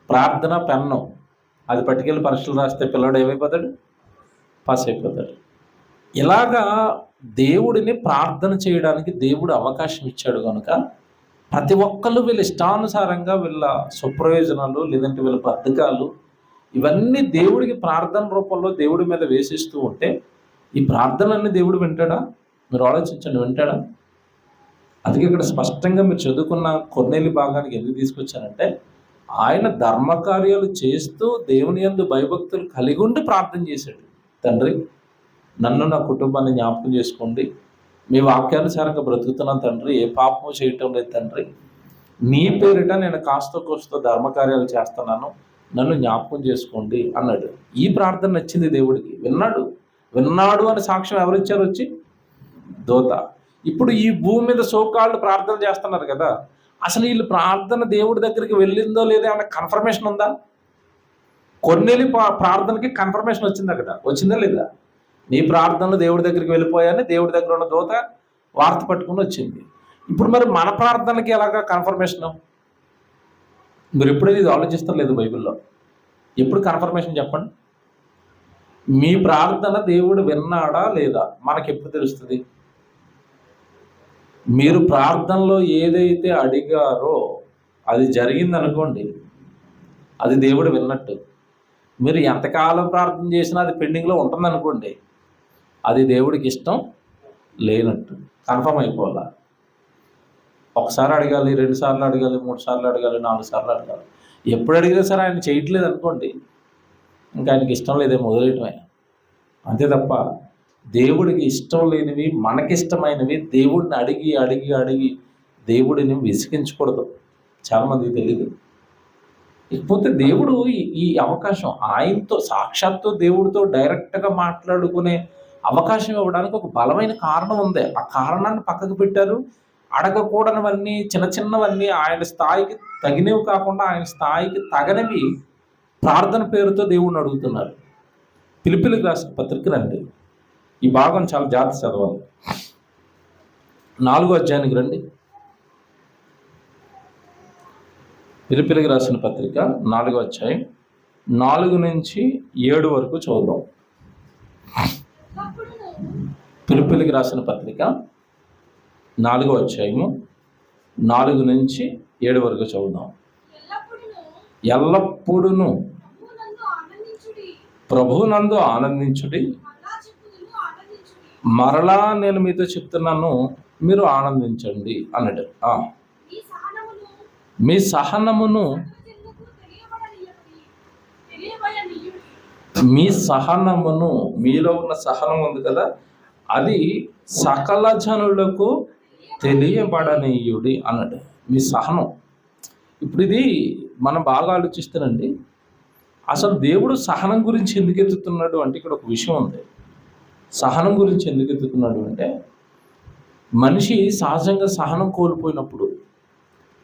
ప్రార్థన పెన్ను అది పట్టుకెళ్ళి పరీక్షలు రాస్తే పిల్లడు ఏమైపోతాడు? పాస్ అయిపోతాడు. ఇలాగా దేవుడిని ప్రార్థన చేయడానికి దేవుడు అవకాశం ఇచ్చాడు కనుక ప్రతి ఒక్కళ్ళు వీళ్ళ ఇష్టానుసారంగా వీళ్ళ సుప్రయోజనాలు లేదంటే వీళ్ళ బద్ధకాలు ఇవన్నీ దేవుడికి ప్రార్థన రూపంలో దేవుడి మీద వేసిస్తూ ఉంటే ఈ ప్రార్థనలన్నీ దేవుడు వింటాడా? మీరు ఆలోచించండి, వింటాడా? అందుకే ఇక్కడ స్పష్టంగా మీరు చదువుకున్న కొర్నేలి భాగానికి ఎందుకు తీసుకొచ్చానంటే, ఆయన ధర్మకార్యాలు చేస్తూ దేవుని యందు భయభక్తులు కలిగి ఉండి ప్రార్థన చేశాడు. తండ్రి, నన్ను నా కుటుంబాన్ని జ్ఞాపకం చేసుకోండి, మీ వాక్యానుసారంగా బ్రతుకుతున్నాను తండ్రి, ఏ పాపము చేయటం లేదు తండ్రి, నీ పేరిట నేను కాస్త కోస్తో ధర్మకార్యాలు చేస్తున్నాను, నన్ను జ్ఞాపకం చేసుకోండి అన్నాడు. ఈ ప్రార్థన నచ్చింది దేవుడికి. విన్నాడు అని సాక్ష్యం ఎవరిచ్చారు? వచ్చి దూత. ఇప్పుడు ఈ భూమి మీద సోకాళ్ళు ప్రార్థన చేస్తున్నారు కదా, అసలు వీళ్ళు ప్రార్థన దేవుడి దగ్గరికి వెళ్ళిందో లేదో ఏమైనా కన్ఫర్మేషన్ ఉందా? కొన్నేళ్ళు ప్రార్థనకి కన్ఫర్మేషన్ వచ్చింది అక్కడ, వచ్చిందా లేదా? నీ ప్రార్థనలు దేవుడి దగ్గరికి వెళ్ళిపోయాయని దేవుడి దగ్గర ఉన్న దూత వార్త పట్టుకుని వచ్చింది. ఇప్పుడు మరి మన ప్రార్థనకి ఎలాగా కన్ఫర్మేషన్? మీరు ఎప్పుడైతే ఇది ఆలోచిస్తారు లేదు బైబిల్లో? ఎప్పుడు కన్ఫర్మేషన్ చెప్పండి? మీ ప్రార్థన దేవుడు విన్నాడా లేదా మనకి ఎప్పుడు తెలుస్తుంది? మీరు ప్రార్థనలో ఏదైతే అడిగారో అది జరిగిందనుకోండి, అది దేవుడు విన్నట్టు. మీరు ఎంతకాలం ప్రార్థన చేసినా అది పెండింగ్లో ఉంటుందనుకోండి, అది దేవుడికి ఇష్టం లేనట్టు. కన్ఫర్మ్ అయిపోవాలా? ఒకసారి అడగాలి, 2 సార్లు అడగాలి, 3 సార్లు అడగాలి, 4 సార్లు అడగాలి. ఎప్పుడు అడిగినా సరే ఆయన చేయట్లేదు అనుకోండి, ఇంకా ఆయనకి ఇష్టం లేదేమో, వదిలేయటమే. అంతే తప్ప దేవుడికి ఇష్టం లేనివి, మనకిష్టమైనవి దేవుడిని అడిగి అడిగి అడిగి దేవుడిని విసిగించకూడదు. చాలామందికి తెలియదు. ఇకపోతే దేవుడు ఈ అవకాశం, ఆయనతో సాక్షాత్తు దేవుడితో డైరెక్ట్గా మాట్లాడుకునే అవకాశం ఇవ్వడానికి ఒక బలమైన కారణం ఉంది. ఆ కారణాన్ని పక్కకు పెట్టారు. అడగకూడనివన్నీ, చిన్న చిన్నవన్నీ, ఆయన స్థాయికి తగినవి కాకుండా ఆయన స్థాయికి తగనివి ప్రార్థన పేరుతో దేవుడిని అడుగుతున్నారు. ఫిలిప్పీయులకు రాసిన పత్రిక రండి, ఈ భాగం చాలా జాగ్రత్త చదవాలి. 4వ అధ్యాయానికి రండి. ఫిలిప్పీయులకు రాసిన పత్రిక 4వ అధ్యాయం 4 నుంచి 7 వరకు చదువుదాం. ఫిలిప్పీయులకు రాసిన పత్రిక 4వ అధ్యాయము 4 నుంచి 7 వరకు చదువుదాం. ఎల్లప్పుడూ ప్రభువునందు ఆనందించుడి. మరలా నేను మీతో చెప్తున్నాను, మీరు ఆనందించండి అన్నాడు. మీ సహనమును మీలో ఉన్న సహనం ఉంది కదా, అది సకల జనులకు తెలియబడనీయుడి అన్నాడు. మీ సహనం. ఇప్పుడు ఇది మనం బాగా ఆలోచిస్తానండి, అసలు దేవుడు సహనం గురించి ఎందుకు ఎత్తుతున్నాడు అంటే ఇక్కడ ఒక విషయం ఉంది. సహనం గురించి ఎందుకు ఎత్తుతున్నాడు అంటే, మనిషి సహజంగా సహనం కోల్పోయినప్పుడు,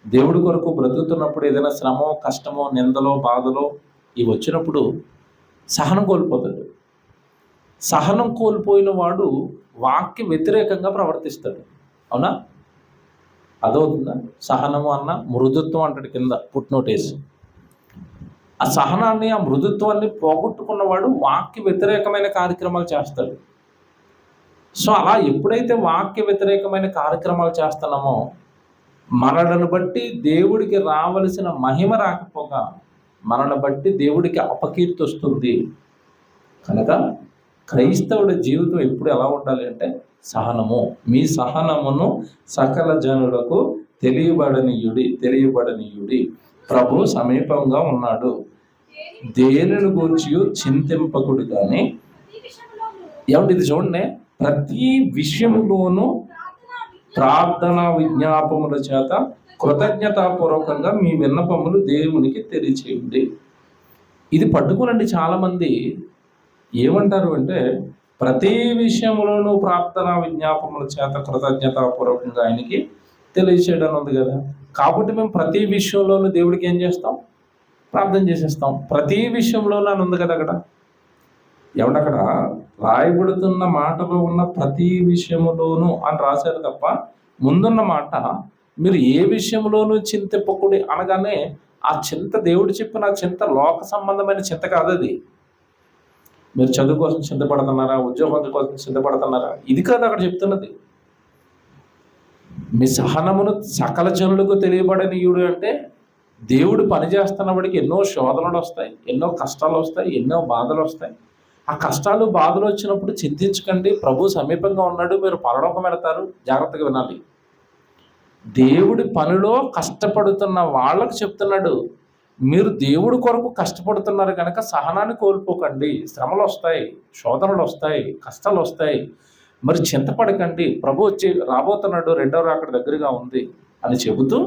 దేవుడి కొరకు బ్రతుకుతున్నప్పుడు, ఏదైనా శ్రమో, కష్టమో, నిందలో, బాధలో ఇవి వచ్చినప్పుడు సహనం కోల్పోతాడు. సహనం కోల్పోయిన వాడు వాక్య వ్యతిరేకంగా ప్రవర్తిస్తాడు. అవునా? అదవుతుందా? సహనము అన్న మృదుత్వం అంటాడు కింద పుట్నోటేసి. ఆ సహనాన్ని, ఆ మృదుత్వాన్ని పోగొట్టుకున్నవాడు వాక్య వ్యతిరేకమైన కార్యక్రమాలు చేస్తాడు. సో అలా ఎప్పుడైతే వాక్య వ్యతిరేకమైన కార్యక్రమాలు చేస్తున్నామో, మనలను బట్టి దేవుడికి రావలసిన మహిమ రాకపోగా మనల్ని బట్టి దేవుడికి అపకీర్తి వస్తుంది. కనుక క్రైస్తవుడి జీవితం ఎప్పుడు ఎలా ఉండాలి అంటే సహనము. మీ సహనమును సకల జనులకు తెలియబడనీయుడి. ప్రభు సమీపంగా ఉన్నాడు. దేనిని గూర్చి చింతింపకుడు కానీ, ఏమిటి ఇది చూడండి, ప్రతి విషయంలోనూ ప్రార్థన విజ్ఞాపముల చేత కృతజ్ఞతాపూర్వకంగా మీ విన్నపములు దేవునికి తెలియచేయండి. ఇది పట్టుకునండి. చాలామంది ఏమంటారు అంటే, ప్రతి విషయంలోనూ ప్రార్థన విజ్ఞాపముల చేత కృతజ్ఞతాపూర్వకంగా ఆయనకి తెలియచేయడం ఉంది కదా, కాబట్టి మేము ప్రతి విషయంలోనూ దేవుడికి ఏం చేస్తాం? ప్రార్థన చేసేస్తాం. ప్రతి విషయంలోనూ అని ఉంది కదా అక్కడ. ఎవడక్కడ రాయబడుతున్న మాటలో ఉన్న ప్రతి విషయంలోనూ అని రాశారు తప్ప, ముందున్న మాట మీరు ఏ విషయంలోనూ చింతింపకుడి అనగానే ఆ చింత, దేవుడు చెప్పిన చింత లోక సంబంధమైన చింత కాదు అది. మీరు చదువు కోసం చింతపడుతున్నారా, ఉద్యోగం కోసం చింతపడుతున్నారా, ఇది కాదు అక్కడ చెప్తున్నది. మీ సహనమును సకల జనులకు తెలియబడనీయుడు అంటే, దేవుడు పనిచేస్తున్నప్పటికీ ఎన్నో శోధనలు వస్తాయి, ఎన్నో కష్టాలు వస్తాయి, ఎన్నో బాధలు వస్తాయి. ఆ కష్టాలు బాధలు వచ్చినప్పుడు చింతించకండి, ప్రభు సమీపంగా ఉన్నాడు, మీరు పరలోకం వెళతారు. జాగ్రత్తగా వినాలి. దేవుడి పనిలో కష్టపడుతున్న వాళ్ళకు చెప్తున్నాడు, మీరు దేవుడి కొరకు కష్టపడుతున్నారు కనుక సహనాన్ని కోల్పోకండి. శ్రమలు వస్తాయి, శోధనలు వస్తాయి, కష్టాలు వస్తాయి, మరి చింతపడకండి, ప్రభు వచ్చి రాబోతున్నాడు, రెండవ రాకడ దగ్గరగా ఉంది అని చెబుతూ,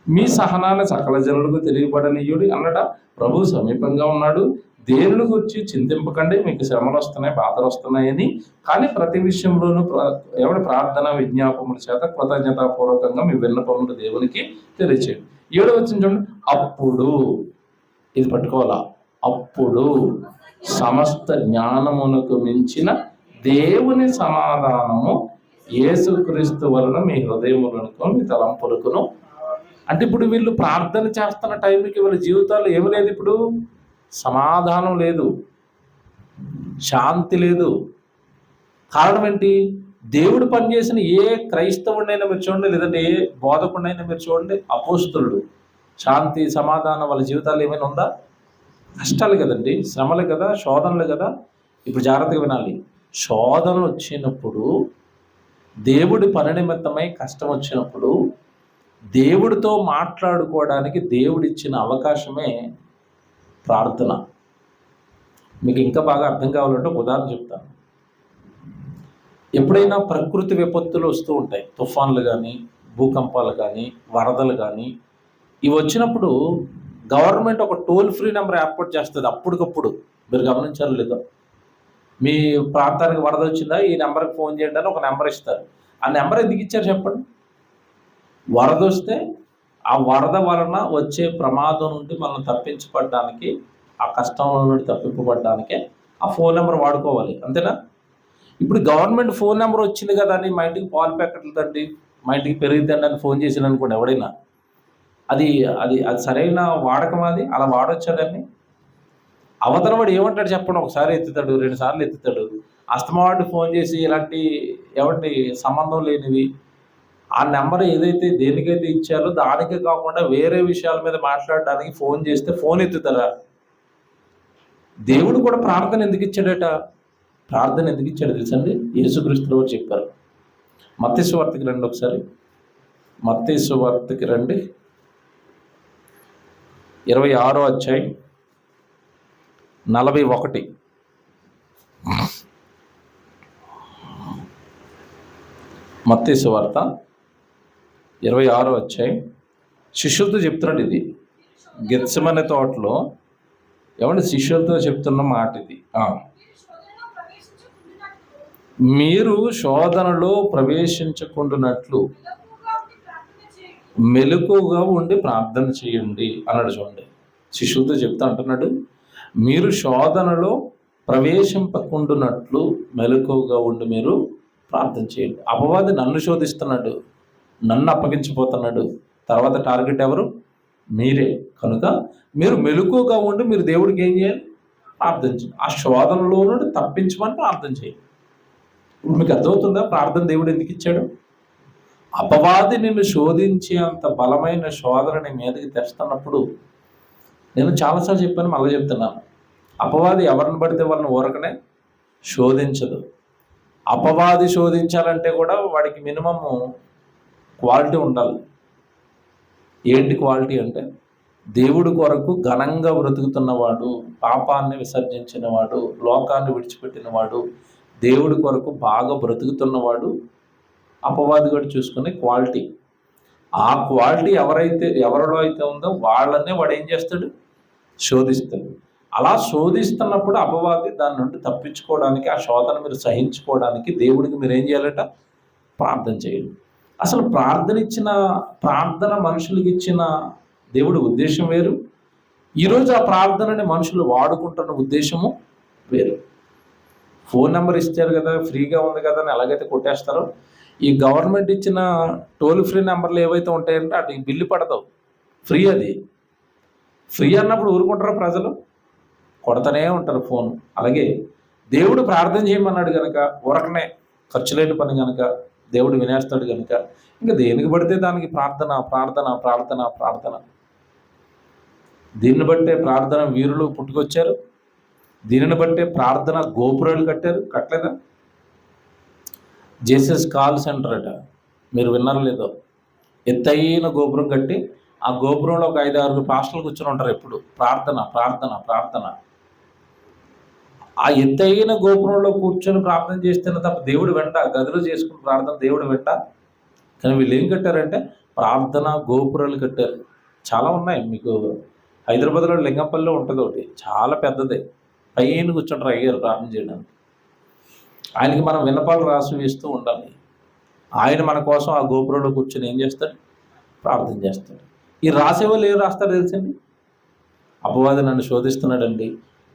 మీ సహనాన్ని సకల జనులకు తెలియబడనీయుడి అన్నట. ప్రభు సమీపంగా ఉన్నాడు, దేనిని గురించి చింతింపకండి, మీకు శ్రమలు వస్తున్నాయి, బాధలు వస్తున్నాయని, కానీ ప్రతి విషయంలోనూ ప్రార్థన విజ్ఞాపముల చేత కృతజ్ఞతాపూర్వకంగా మీ విన్నపములు దేవునికి తెలియచేయండి. 7వ వచనం చూడండి. అప్పుడు, ఇది పట్టుకోవాలా, అప్పుడు సమస్త జ్ఞానమునకు మించిన దేవుని సమాధానము యేసుక్రీస్తు వలన మీ హృదయములకు మీ తలంపులకును. అంటే ఇప్పుడు వీళ్ళు ప్రార్థన చేస్తున్న టైంకి వీళ్ళ జీవితాల్లో ఏమి లేదు, ఇప్పుడు సమాధానం లేదు, శాంతి లేదు. కారణం ఏంటి? దేవుడు పనిచేసిన ఏ క్రైస్తవుడినైనా మీరు చూడండి, లేదంటే ఏ బోధకుడినైనా మీరు చూడండి, అపోస్తులుడు శాంతి సమాధానం వాళ్ళ జీవితాల్లో ఏమైనా ఉందా? కష్టాలు కదండి, శ్రమలు కదా, శోధనలు కదా. ఇప్పుడు జాగ్రత్తగా వినాలి. శోధనలు వచ్చినప్పుడు, దేవుడి పని నిమిత్తమై కష్టం వచ్చినప్పుడు, దేవుడితో మాట్లాడుకోవడానికి దేవుడిచ్చిన అవకాశమే ప్రార్థన. మీకు ఇంకా బాగా అర్థం కావాలంటే ఒక ఉదాహరణ చెప్తాను. ఎప్పుడైనా ప్రకృతి విపత్తులు వస్తూ ఉంటాయి, తుఫాన్లు కానీ, భూకంపాలు కానీ, వరదలు కానీ, ఇవి వచ్చినప్పుడు గవర్నమెంట్ ఒక టోల్ ఫ్రీ నెంబర్ ఏర్పాటు చేస్తుంది అప్పటికప్పుడు. మీరు గమనించారు లేదో? మీ ప్రాంతానికి వరద వచ్చిందా, ఈ నెంబర్కి ఫోన్ చేయండి అని ఒక నెంబర్ ఇస్తారు. ఆ నెంబర్ ఎందుకు ఇచ్చారు చెప్పండి? వరద వస్తే ఆ వరద వలన వచ్చే ప్రమాదం నుండి మనం తప్పించబడడానికి, ఆ కష్టంలో నుండి తప్పింపబడడానికే ఆ ఫోన్ నెంబర్ వాడుకోవాలి, అంతేనా? ఇప్పుడు గవర్నమెంట్ ఫోన్ నెంబర్ వచ్చింది కదా అని మా ఇంటికి పాలు ప్యాకెట్లు తండి, మా ఇంటికి పెరుగుతండి అని ఫోన్ చేసిన అనుకోండి ఎవడైనా, అది అది అది సరైన వాడకం? అది అలా వాడొచ్చా దాన్ని? అవతల వాడు ఏమంటాడు చెప్పండి? ఒకసారి ఎత్తుతాడు, 2 సార్లు ఎత్తుతాడు. అస్తమాటు ఫోన్ చేసి ఇలాంటి ఏమంటే సంబంధం లేనివి, ఆ నెంబర్ ఏదైతే దేనికైతే ఇచ్చారో దానికే కాకుండా వేరే విషయాల మీద మాట్లాడడానికి ఫోన్ చేస్తే ఫోన్ ఎత్తుతారా? దేవుడు కూడా ప్రార్థన ఎందుకు ఇచ్చాడట? ప్రార్థన ఎందుకు ఇచ్చాడు తెలుసండి? యేసుక్రీస్తులో చెప్పారు. మత్తయి సువార్తకి రండి ఒకసారి, మత్తయి సువార్తకి రండి, 26వ అధ్యాయం 41. మత్తయి సువార్త 26వ అధ్యాయం. శిష్యులతో చెప్తున్నాడు ఇది, గెత్సెమనే తోటలో. ఏమంటే శిష్యులతో చెప్తున్న మాట ఇది. మీరు శోధనలో ప్రవేశించకుండానట్లు మెలకుగా ఉండి ప్రార్థన చేయండి అన్నాడు. చూడండి, శిష్యులతో చెప్తా అంటున్నాడు, మీరు శోధనలో ప్రవేశింపకుండానట్లు మెలకుగా ఉండి మీరు ప్రార్థన చేయండి. అపవాది నన్ను శోధిస్తున్నాడు, నన్ను అప్పగించిపోతున్నాడు, తర్వాత టార్గెట్ ఎవరు? మీరే. కనుక మీరు మెలకుగా ఉండి మీరు దేవుడికి ఏం చేయాలి? ప్రార్థన చేయండి. ఆ శోధనలో నుండి తప్పించమని ప్రార్థన చేయండి. ఇప్పుడు మీకు అర్థమవుతుందా ప్రార్థన దేవుడు ఎందుకు ఇచ్చాడు? అపవాది నిన్ను శోధించే అంత బలమైన శోధనని మీదకి తెస్తున్నప్పుడు, నేను చాలాసార్లు చెప్పాను, మళ్ళీ చెప్తున్నాను, అపవాది ఎవరిని పడితే వాళ్ళని ఊరకనే శోధించదు. అపవాది శోధించాలంటే కూడా వాడికి మినిమమ్ క్వాలిటీ ఉండాలి. ఏంటి క్వాలిటీ అంటే, దేవుడి కొరకు ఘనంగా బ్రతుకుతున్నవాడు, పాపాన్ని విసర్జించినవాడు, లోకాన్ని విడిచిపెట్టినవాడు, దేవుడి కొరకు బాగా బ్రతుకుతున్నవాడు అపవాది కూడా చూసుకునే క్వాలిటీ. ఆ క్వాలిటీ ఎవరిలో అయితే ఉందో వాళ్ళనే వాడు ఏం చేస్తాడు? శోధిస్తాడు. అలా శోధిస్తున్నప్పుడు అపవాది దాని నుండి తప్పించుకోవడానికి, ఆ శోధన మీరు సహించుకోవడానికి దేవుడికి మీరు ఏం చేయాలట? ప్రార్థన చేయండి. అసలు ప్రార్థన మనుషులకి ఇచ్చిన దేవుడి ఉద్దేశం వేరు. ఈరోజు ఆ ప్రార్థనని మనుషులు వాడుకుంటున్న ఉద్దేశము వేరు. ఫోన్ నెంబర్ ఇచ్చారు కదా, ఫ్రీగా ఉంది కదా అని ఎలాగైతే కొట్టేస్తారో, ఈ గవర్నమెంట్ ఇచ్చిన టోల్ ఫ్రీ నెంబర్లు ఏవైతే ఉంటాయంటే వాటికి బిల్లు పడదు, ఫ్రీ. అది ఫ్రీ అన్నప్పుడు ఊరుకుంటారా ప్రజలు? కొడతనే ఉంటారు ఫోన్. అలాగే దేవుడు ప్రార్థన చేయమన్నాడు కనుక, ఊరకనే ఖర్చు లేని పని కనుక దేవుడు వినేస్తాడు కనుక, ఇంకా దేనికి పడితే దానికి ప్రార్థన ప్రార్థన ప్రార్థన ప్రార్థన. దీన్ని బట్టే ప్రార్థన వీరులు పుట్టుకొచ్చారు, దీనిని బట్టే ప్రార్థన గోపురాలు కట్టలేదా? జేసస్ కాల్ సెంటర్ అట, మీరు విన్నారో లేదో, ఎత్తైన గోపురం కట్టి ఆ గోపురంలో ఒక 5-6 పాస్టర్లు కూర్చొని ఉంటారు ఎప్పుడు, ప్రార్థన ప్రార్థన ప్రార్థన. ఆ ఎత్తైన గోపురంలో కూర్చొని ప్రార్థన చేస్తేనే తప్ప దేవుడు వెంట, గదిలో చేసుకుని ప్రార్థన దేవుడు వెంట. కానీ వీళ్ళు ఏం కట్టారంటే ప్రార్థన గోపురాలు కట్టారు. చాలా ఉన్నాయి. మీకు హైదరాబాద్లో లింగంపల్లిలో ఉంటుంది ఒకటి, చాలా పెద్దదే. పైన కూర్చుంటారు అయ్యారు ప్రార్థన చేయడానికి. ఆయనకి మనం విన్నపాలు రాసి వేస్తూ ఉండాలి. ఆయన మన కోసం ఆ గోపురంలో కూర్చొని ఏం చేస్తాడు? ప్రార్థన చేస్తాడు. ఈ రాసేవాళ్ళు ఏం రాస్తారు తెలుసండి? అపవాది నన్ను శోధిస్తున్నాడండి,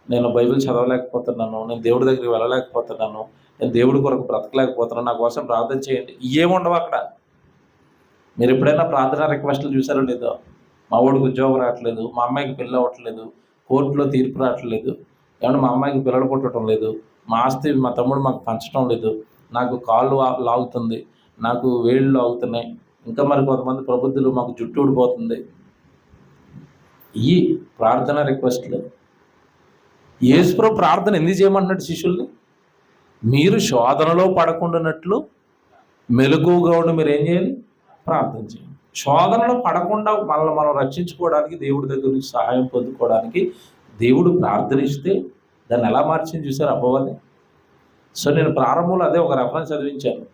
నేను బైబిల్ చదవలేకపోతున్నాను, నేను దేవుడి దగ్గరికి వెళ్ళలేకపోతున్నాను, నేను దేవుడి కొరకు బ్రతకలేకపోతున్నాను, నా కోసం ప్రార్థన చేయండి. ఏముండవు అక్కడ. మీరు ఎప్పుడైనా ప్రార్థన రిక్వెస్ట్లు చూసారో లేదో? మా వాడికి ఉద్యోగం రావట్లేదు, మా అమ్మాయికి పెళ్ళి అవ్వట్లేదు, కోర్టులో తీర్పు రావట్లేదు, ఏమన్నా మా అమ్మాయికి పిల్లలు పుట్టడం లేదు, మా ఆస్తి మా తమ్ముడు మాకు పంచడం లేదు, నాకు కాళ్ళు లాగుతుంది, నాకు వేళ్ళు లాగుతున్నాయి, ఇంకా మరి కొంతమంది ప్రబుద్ధులు మాకు జుట్టు ఊడిపోతుంది. ఈ ప్రార్థన రిక్వెస్ట్లు. యేసుప్రభు ప్రార్థన ఎందుకు చేయమంటున్నాడు శిష్యుల్ని? మీరు శోధనలో పడకుండానట్లు మెలకువగా ఉండి మీరు ఏం చేయాలి? ప్రార్థన చేయండి. శోధనలో పడకుండా మనల్ని మనం రక్షించుకోవడానికి, దేవుడి దగ్గర నుంచి సహాయం పొందుకోవడానికి దేవుడు ప్రార్థనిస్తే దాన్ని ఎలా మార్చింది చూసారు అపవాది. సో నేను ప్రారంభంలో అదే ఒక రెఫరెన్స్ చదివించాను.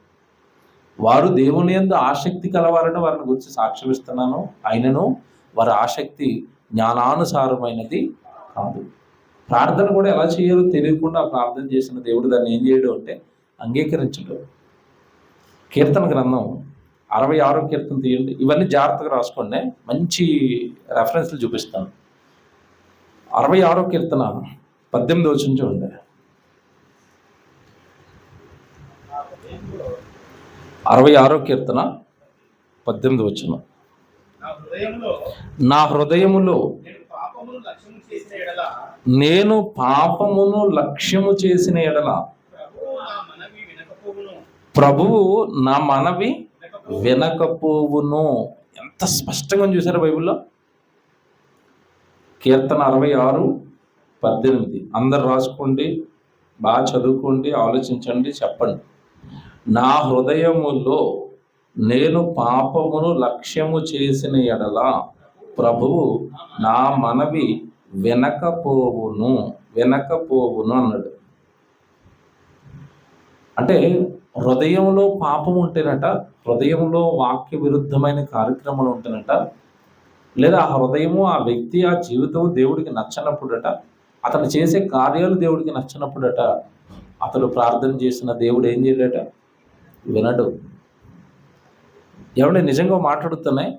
వారు దేవుని యందు ఆసక్తి కలవారని వారిని గురించి సాక్ష్యం ఇస్తున్నాను, అయినను వారి ఆసక్తి జ్ఞానానుసారమైనది కాదు. ప్రార్థన కూడా ఎలా చేయాలో తెలియకుండా ప్రార్థన చేసిన దేవుడు దాన్ని ఏం చేయడం అంటే అంగీకరించడం. కీర్తన గ్రంథం 66వ కీర్తన తీయండి. ఇవన్నీ జాగ్రత్తగా రాసుకోండి, మంచి రెఫరెన్స్లు చూపిస్తాను. 66వ కీర్తన 18వ వచనం చూడండి. 66వ కీర్తన 18వ వచనం. నా హృదయములో నేను పాపమును లక్ష్యము చేసిన ఎడల ప్రభువు నా మనవి వినకపోవును. ఎంత స్పష్టంగా చూసారు బైబిల్లో. కీర్తన 66:18. అందరు రాసుకోండి, బాగా చదువుకోండి, ఆలోచించండి, చెప్పండి. నా హృదయములో నేను పాపమును లక్ష్యము చేసిన ఎడల ప్రభువు నా మనవి వినకపోవును అన్నాడు. అంటే హృదయంలో పాపం ఉంటేనట, హృదయంలో వాక్య విరుద్ధమైన కార్యక్రమాలు ఉంటేనట, లేదా ఆ హృదయము, ఆ వ్యక్తి, ఆ జీవితం దేవుడికి నచ్చనప్పుడట, అతను చేసే కార్యాలు దేవుడికి నచ్చనప్పుడట, అతడు ప్రార్థన చేసిన దేవుడు ఏం చేయడట? వినడు. ఎవడే నిజంగా మాట్లాడుతున్నాయి.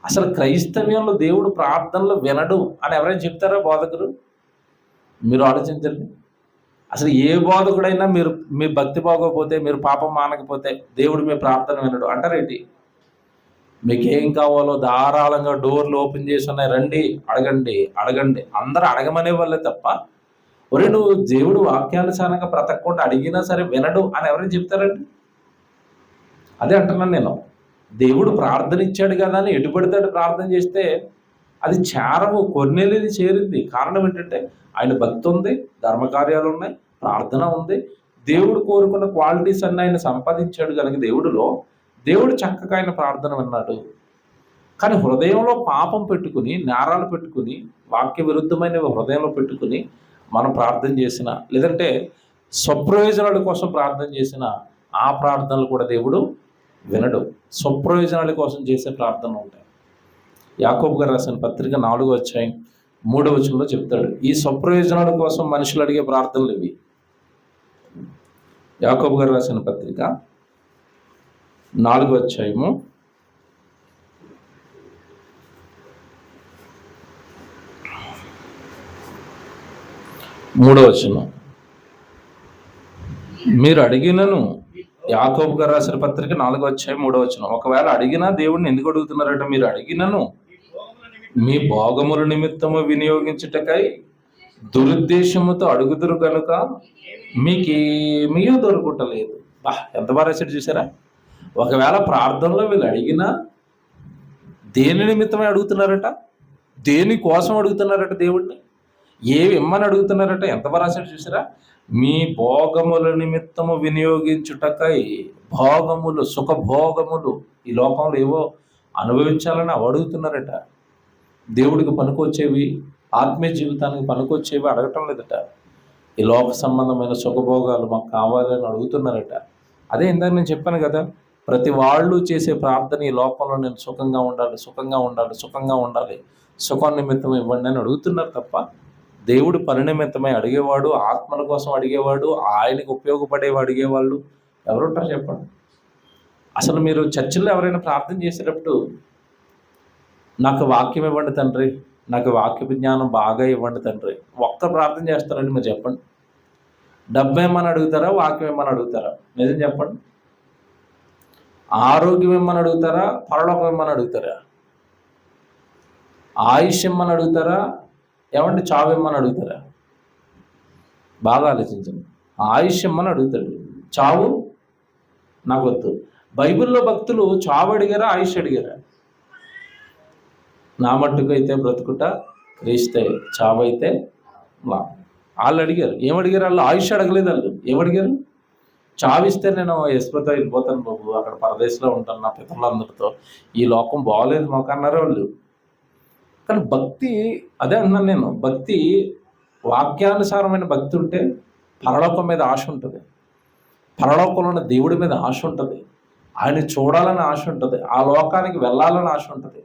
అసలు క్రైస్తవ్యంలో దేవుడు ప్రార్థనలు వినడు అని ఎవరైనా చెప్తారా బోధకుడు? మీరు ఆలోచించండి. అసలు ఏ బోధకుడైనా మీరు మీ భక్తి పోకపోతే, మీరు పాపం మానకపోతే దేవుడు మీ ప్రార్థన వినడు అంటారేంటి? మీకేం కావాలో ధారాళంగా డోర్లు ఓపెన్ చేసి ఉన్నాయి, రండి, అడగండి. అందరూ అడగమనే వాళ్ళే తప్ప, ఒరే నువ్వు దేవుడు వాక్యానుసారంగా బ్రతకకుండా అడిగినా సరే వినడు అని ఎవరైనా చెప్తారండి? అదే అంటున్నాను నేను. దేవుడు ప్రార్థన ఇచ్చాడు కదా అని ఎటు పడితే ప్రార్థన చేస్తే అది కొన్నేళ్ళది చేరింది. కారణం ఏంటంటే ఆయన భక్తి ఉంది, ధర్మకార్యాలు ఉన్నాయి, ప్రార్థన ఉంది, దేవుడు కోరుకున్న క్వాలిటీస్ అన్ని ఆయన సంపాదించాడు కనుక దేవుడు చక్కగా ఆయన ప్రార్థన విన్నాడు. కానీ హృదయంలో పాపం పెట్టుకుని, నేరాలు పెట్టుకుని, వాక్య విరుద్ధమైన హృదయంలో పెట్టుకుని మనం ప్రార్థన చేసిన, లేదంటే స్వప్రయోజనాల కోసం ప్రార్థన చేసిన ఆ ప్రార్థనలు కూడా దేవుడు వినడు. స్వప్రయోజనాల కోసం చేసే ప్రార్థనలు ఉంటాయి. యాకోబు గారు రాసిన పత్రిక 4వ అధ్యాయం 3వ వచనంలో చెప్తాడు, ఈ స్వప్రయోజనాల కోసం మనుషులు అడిగే ప్రార్థనలు ఇవి. యాకోబు గారు రాసిన పత్రిక 4వ అధ్యాయము 3వ వచనం. మీరు అడిగినను, యాకోబు గారు రాసిన పత్రిక 4వ అధ్యాయం 3వ వచనం. ఒకవేళ అడిగినా దేవుడిని ఎందుకు అడుగుతున్నారట? మీరు అడిగినను మీ భోగముల నిమిత్తము వినియోగించుటకై దురుద్దేశముతో అడుగుదురు కనుక మీకేమీ దొరుకుటలేదు. ఎంత బాగా రాశాడు చూసారా? ఒకవేళ ప్రార్థనలో వీళ్ళు అడిగినా దేని నిమిత్తమే అడుగుతున్నారట, దేని కోసం అడుగుతున్నారట దేవుడిని? ఏవి ఇమ్మని అడుగుతున్నారట. ఎంత రాశాడు చూసారా? మీ భోగముల నిమిత్తము వినియోగించుటకై, భోగములు సుఖభోగములు ఈ లోకంలో ఏవో అనుభవించాలని అవి అడుగుతున్నారట. దేవుడికి పనికొచ్చేవి, ఆత్మీయ జీవితానికి పనికొచ్చేవి అడగటం లేదట. ఈ లోక సంబంధమైన సుఖభోగాలు మాకు కావాలని అడుగుతున్నారట. అదే ఇందాక నేను చెప్పాను కదా, ప్రతి వాళ్ళు చేసే ప్రార్థన ఈ లోకంలో నేను సుఖంగా ఉండాలి, సుఖంగా ఉండాలి, సుఖంగా ఉండాలి, సుఖం నిమిత్తం ఇవ్వండి అని అడుగుతున్నారు తప్ప, దేవుడు పని నిమిత్తమై అడిగేవాడు, ఆత్మల కోసం అడిగేవాడు, ఆయనకు ఉపయోగపడేవి అడిగేవాళ్ళు ఎవరుంటారు చెప్పండి? అసలు మీరు చర్చిల్లో ఎవరైనా ప్రార్థన చేసేటప్పుడు నాకు వాక్యం ఇవ్వండి తండ్రి, నాకు వాక్య విజ్ఞానం బాగా ఇవ్వండి తండ్రి, ఒక్క ప్రార్థన చేస్తారండి మీరు చెప్పండి? డబ్బు ఏమని అడుగుతారా, వాక్యం ఏమని అడుగుతారా? నిజం చెప్పండి. ఆరోగ్యం ఏమని అడుగుతారా, పరలోకం ఏమని అడుగుతారా? ఆయుష్ ఏమని అడుగుతారా, ఏమంటే చావు ఏమని అడుగుతారా? బాగా ఆలోచించండి. ఆయుష్ ఏమని అడుగుతాడు, చావు నాకు వద్దు. బైబిల్లో భక్తులు చావు అడిగారా, ఆయుష్ అడిగారా? నా మట్టుకు అయితే బ్రతుకుట క్రీస్తే, చావు అయితే లా. వాళ్ళు అడిగారు. ఏమడిగారు? వాళ్ళు ఆయుష్ అడగలేదు. వాళ్ళు ఏమడిగారు? చావిస్తే నేను యశ్వతో వెళ్ళిపోతాను బాబు, అక్కడ పరదేశంలో ఉంటాను నా పితరులందరితో, ఈ లోకం బాగోలేదు మాకు అన్నారు వాళ్ళు. కానీ భక్తి, అదే అన్నాను నేను, భక్తి వాక్యానుసారమైన భక్తి ఉంటే పరలోకం మీద ఆశ ఉంటుంది, పరలోకంలో ఉన్న దేవుడి మీద ఆశ ఉంటుంది, ఆయన చూడాలని ఆశ ఉంటుంది, ఆ లోకానికి వెళ్ళాలని ఆశ ఉంటుంది.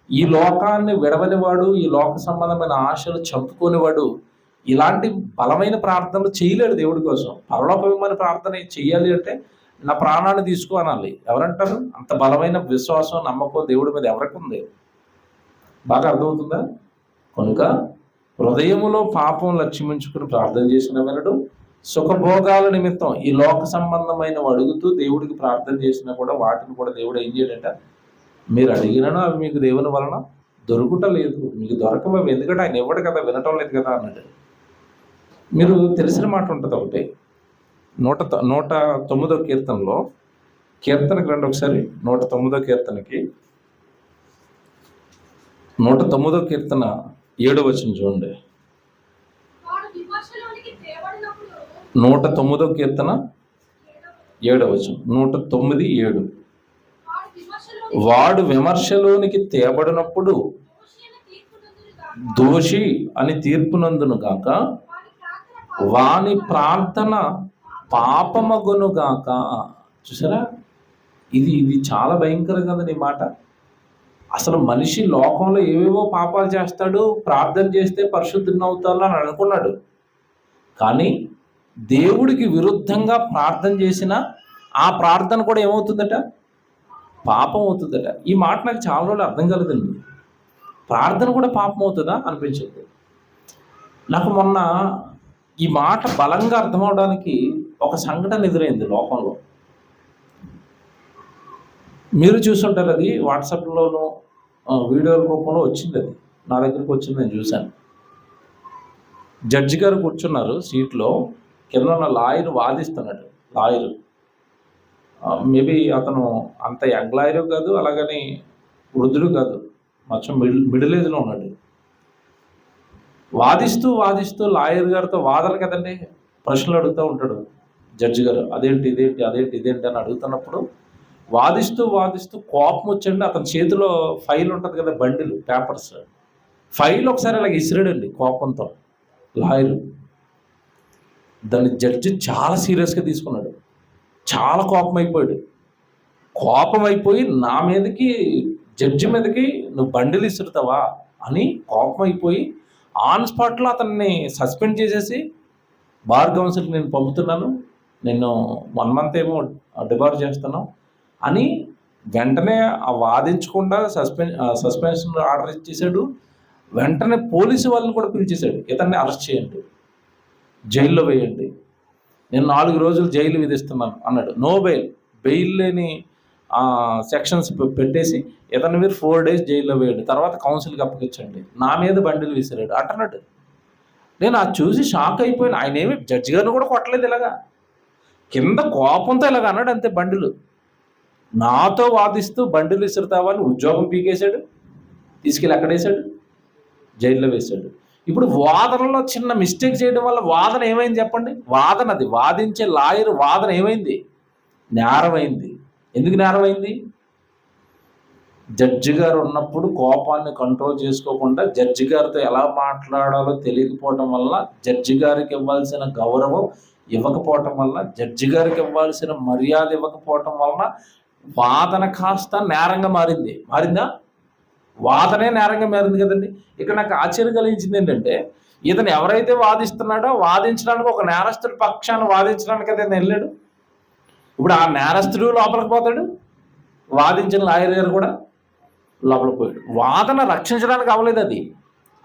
ఈ లోకాన్ని విడవనివాడు, ఈ లోక సంబంధమైన ఆశలు చంపుకునేవాడు ఇలాంటి బలమైన ప్రార్థనలు చేయలేడు దేవుడి కోసం. పరలోకమైన ప్రార్థన చెయ్యాలి అంటే నా ప్రాణాన్ని తీసుకో అనాలి. ఎవరంటారు? అంత బలమైన విశ్వాసం, నమ్మకం దేవుడి మీద ఎవరికి ఉంది? బాగా అర్థమవుతుందా? కనుక హృదయములో పాపం లక్ష్యమించుకుని ప్రార్థన చేసిన వెనడు సుఖభోగాల నిమిత్తం ఈ లోక సంబంధమైన అడుగుతూ దేవుడికి ప్రార్థన చేసినా కూడా వాటిని కూడా దేవుడు ఏం చేయడంట, మీరు అడిగినను అవి మీకు దేవుని వలన దొరుకుట లేదు, మీకు దొరకవు, ఎందుకంటే ఆయన ఇవ్వడు కదా, వినటం లేదు కదా అన్నాడు. మీరు తెలిసిన మాట ఉంటుంది ఒకటి, 109వ కీర్తనలో, కీర్తనకి రండి ఒకసారి, 109వ కీర్తనకి, 109వ కీర్తన 7వ వచనం చూడండి. 109వ కీర్తన 7వ వచనం, 109:7. వాడు విమర్శలోనికి తేబడినప్పుడు దోషి అని తీర్పునందును గాక, వాని ప్రార్థన పాపమగును గాక. చూసారా? ఇది చాలా భయంకరం కదా నీ మాట. అసలు మనిషి లోకంలో ఏవేవో పాపాలు చేస్తాడు, ప్రార్థన చేస్తే పరిశుద్ధుని అవుతాను అని అనుకున్నాడు. కానీ దేవుడికి విరుద్ధంగా ప్రార్థన చేసిన ఆ ప్రార్థన కూడా ఏమవుతుందట? పాపం అవుతుందట. ఈ మాట నాకు చాలా రోజులు అర్థం కాలేదండి. ప్రార్థన కూడా పాపం అవుతుందా అనిపించింది నాకు. మొన్న ఈ మాట బలంగా అర్థమవడానికి ఒక సంఘటన ఎదురైంది లోకంలో. మీరు చూసుంటారు, అది వాట్సాప్లోనూ వీడియోల రూపంలో వచ్చింది, అది నా దగ్గరకు వచ్చింది, నేను చూశాను. జడ్జి గారు కూర్చున్నారు సీట్లో, కింద ఉన్న లాయర్ వాదిస్తున్నాడు. లాయరు మేబీ అతను అంత యంగ్ లాయరు కాదు, అలాగని వృద్ధుడు కాదు, కొంచెం మిడిల్ ఏజ్లో ఉన్నాడు. వాదిస్తూ వాదిస్తూ లాయర్ గారితో వాదన కదండి, ప్రశ్నలు అడుగుతూ ఉంటాడు జడ్జి గారు. అదేంటి ఇదేంటి, అదేంటి ఇదేంటి అని అడుగుతున్నప్పుడు వాదిస్తూ వాదిస్తూ కోపం వచ్చండి. అతని చేతిలో ఫైల్ ఉంటుంది కదా, బండిలు పేపర్స్, ఫైల్ ఒకసారి అలాగ ఇసిరాడండి కోపంతో లాయరు. దాన్ని జడ్జి చాలా సీరియస్గా తీసుకున్నాడు, చాలా కోపం అయిపోయాడు. కోపం అయిపోయి నా మీదకి, జడ్జి మీదకి నువ్వు బండిలు ఇసురుతావా అని కోపం అయిపోయి ఆన్ స్పాట్లో అతన్ని సస్పెండ్ చేసేసి, బార్ కౌన్సిల్కి నేను పంపుతున్నాను, నేను 1 month ఏమో డిబార్ చేస్తున్నాం అని వెంటనే ఆ వాదించకుండా సస్పెన్షన్ ఆర్డర్ ఇచ్చేసాడు. వెంటనే పోలీసు వాళ్ళని కూడా పిలిచేశాడు, ఇతన్ని అరెస్ట్ చేయండి, జైల్లో వేయండి, నేను 4 రోజులు జైలు విధిస్తున్నాను అన్నాడు. నో బెయిల్, బెయిల్ లేని సెక్షన్స్ పెట్టేసి ఇతను మీరు 4 days జైల్లో వేయండి, తర్వాత కౌన్సిల్కి అప్పగించండి, నా మీద బండిలు విసిరాడు అంటున్నాడు. నేను అది చూసి షాక్ అయిపోయాను. ఆయన ఏమి జడ్జి గారిని కూడా కొట్టలేదు, ఇలాగా కింద కోపంతో ఇలాగ అన్నాడు అంతే. బండిలు నాతో వాదిస్తూ బండిలు విసురుతావని ఉద్యోగం పీకేశాడు, తీసుకెళ్ళి ఎక్కడేశాడు, జైల్లో వేశాడు. ఇప్పుడు వాదనలో చిన్న మిస్టేక్ చేయడం వల్ల వాదన ఏమైంది చెప్పండి? అది వాదించే లాయర్ వాదన ఏమైంది? నేరమైంది. ఎందుకు నేరమైంది? జడ్జి గారు ఉన్నప్పుడు కోపాన్ని కంట్రోల్ చేసుకోకుండా జడ్జి గారితో ఎలా మాట్లాడాలో తెలియకపోవటం వల్ల, జడ్జి గారికి ఇవ్వాల్సిన గౌరవం ఇవ్వకపోవటం వల్ల, జడ్జి గారికి ఇవ్వాల్సిన మర్యాద ఇవ్వకపోవటం వలన వాదన కాస్త నేరంగా మారిందా? వాదనే నేరంగా మారింది కదండి. ఇక్కడ నాకు ఆశ్చర్యం కలిగించింది ఏంటంటే, ఇతను ఎవరైతే వాదిస్తున్నాడో వాదించడానికి ఒక నేరస్తుడి పక్షాన్ని వాదించడానికి అయితే వెళ్ళాడు. ఇప్పుడు ఆ నేరస్తుడు లోపలికి పోతాడు, వాదించిన లాయర్ గారు కూడా లోపలికి పోయాడు. వాదన రక్షించడానికి అవ్వలేదు. అది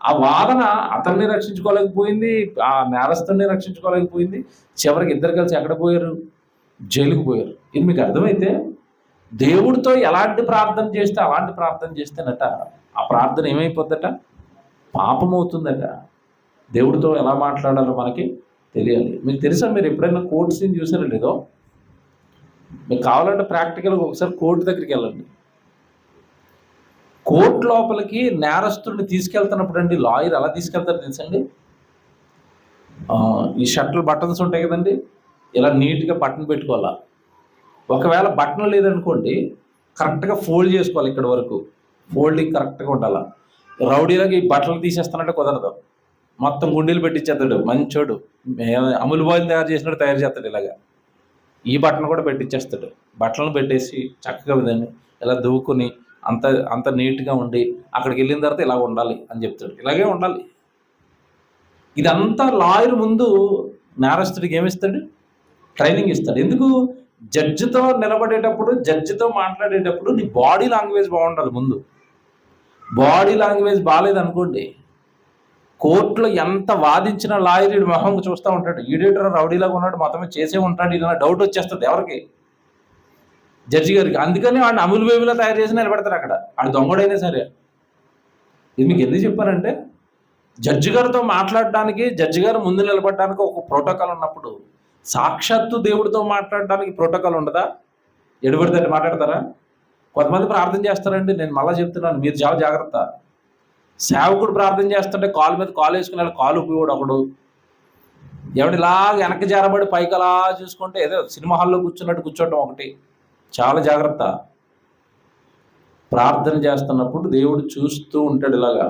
ఆ వాదన అతన్ని రక్షించుకోలేకపోయింది, ఆ నేరస్తుడిని రక్షించుకోలేకపోయింది. చివరికి ఇద్దరు కలిసి ఎక్కడ పోయారు? జైలుకు పోయారు. ఇది మీకు అర్థమైతే దేవుడితో ఎలాంటి ప్రార్థన చేస్తే అలాంటి ప్రార్థన చేస్తేనట ఆ ప్రార్థన ఏమైపోద్దట? పాపమవుతుందట. దేవుడితో ఎలా మాట్లాడాలో మనకి తెలియాలి. మీకు తెలుసా? మీరు ఎప్పుడైనా కోర్టు సీన్ చూసారో లేదో? మీకు కావాలంటే ప్రాక్టికల్గా ఒకసారి కోర్టు దగ్గరికి వెళ్ళండి. కోర్టు లోపలికి నేరస్తుడిని తీసుకెళ్తున్నప్పుడు అండి లాయర్ ఎలా తీసుకెళ్తారు తెలుసండి? ఈ షర్ట్లు బటన్స్ ఉంటాయి కదండి, ఇలా నీట్గా బటన్ పెట్టుకోవాలా. ఒకవేళ బటన్ లేదనుకోండి, కరెక్ట్గా ఫోల్డ్ చేసుకోవాలి. ఇక్కడ వరకు ఫోల్డింగ్ కరెక్ట్గా ఉండాలా. రౌడీలాగా ఈ బట్టలు తీసేస్తానంటే కుదరదు. మొత్తం గుండీలు పెట్టించేస్తాడు మంచోడు. అమూల్ బాయిల్ తయారు చేస్తాడు. ఇలాగా ఈ బటన్ కూడా పెట్టించేస్తాడు. బట్టలను పెట్టేసి చక్కగా దాన్ని ఇలా దువ్వుకొని అంత నీట్గా ఉండి అక్కడికి వెళ్ళిన తర్వాత ఇలా ఉండాలి అని చెప్తాడు. ఇలాగే ఉండాలి. ఇదంతా లాయర్ ముందు నేరస్తుడికి ఏమిస్తాడు? ట్రైనింగ్ ఇస్తాడు. ఎందుకు? జడ్జితో నిలబడేటప్పుడు, జడ్జితో మాట్లాడేటప్పుడు నీ బాడీ లాంగ్వేజ్ బాగుండాలి. ముందు బాడీ లాంగ్వేజ్ బాగాలేదనుకోండి, కోర్టులో ఎంత వాదించిన లాయర్ మొహం చూస్తూ ఉంటాడు. ఈడేటర్ రౌడీలాగా ఉన్నాడు, మొత్తమే చేసే ఉంటాడు, ఇలా డౌట్ వచ్చేస్తుంది ఎవరికి? జడ్జి గారికి. అందుకని వాడిని అమూల్ బేబీలో తయారు చేసి నిలబెడతారు అక్కడ. ఆడు దొంగడైనా సరే. ఇది మీకు ఎందుకు చెప్పారంటే, జడ్జి గారితో మాట్లాడడానికి, జడ్జి గారు ముందు నిలబడడానికి ఒక ప్రోటోకాల్ ఉన్నప్పుడు, సాక్షాత్తు దేవుడితో మాట్లాడడానికి ప్రోటోకాల్ ఉండదా? ఎడుబడితే మాట్లాడతారా? కొంతమంది ప్రార్థన చేస్తారండి. నేను మళ్ళీ చెప్తున్నాను, మీరు చాలా జాగ్రత్త. సేవకుడు ప్రార్థన చేస్తుంటే కాలు మీద కాలు వేసుకుని కాలు ఉపయోగడు ఒకడు. ఎవడిలాగా వెనక్కి జారబడి పైకి అలా చూసుకుంటే ఏదో సినిమా హాల్లో కూర్చున్నట్టు కూర్చోవటం ఒకటి. చాలా జాగ్రత్త. ప్రార్థన చేస్తున్నప్పుడు దేవుడు చూస్తూ ఉంటాడు. ఇలాగా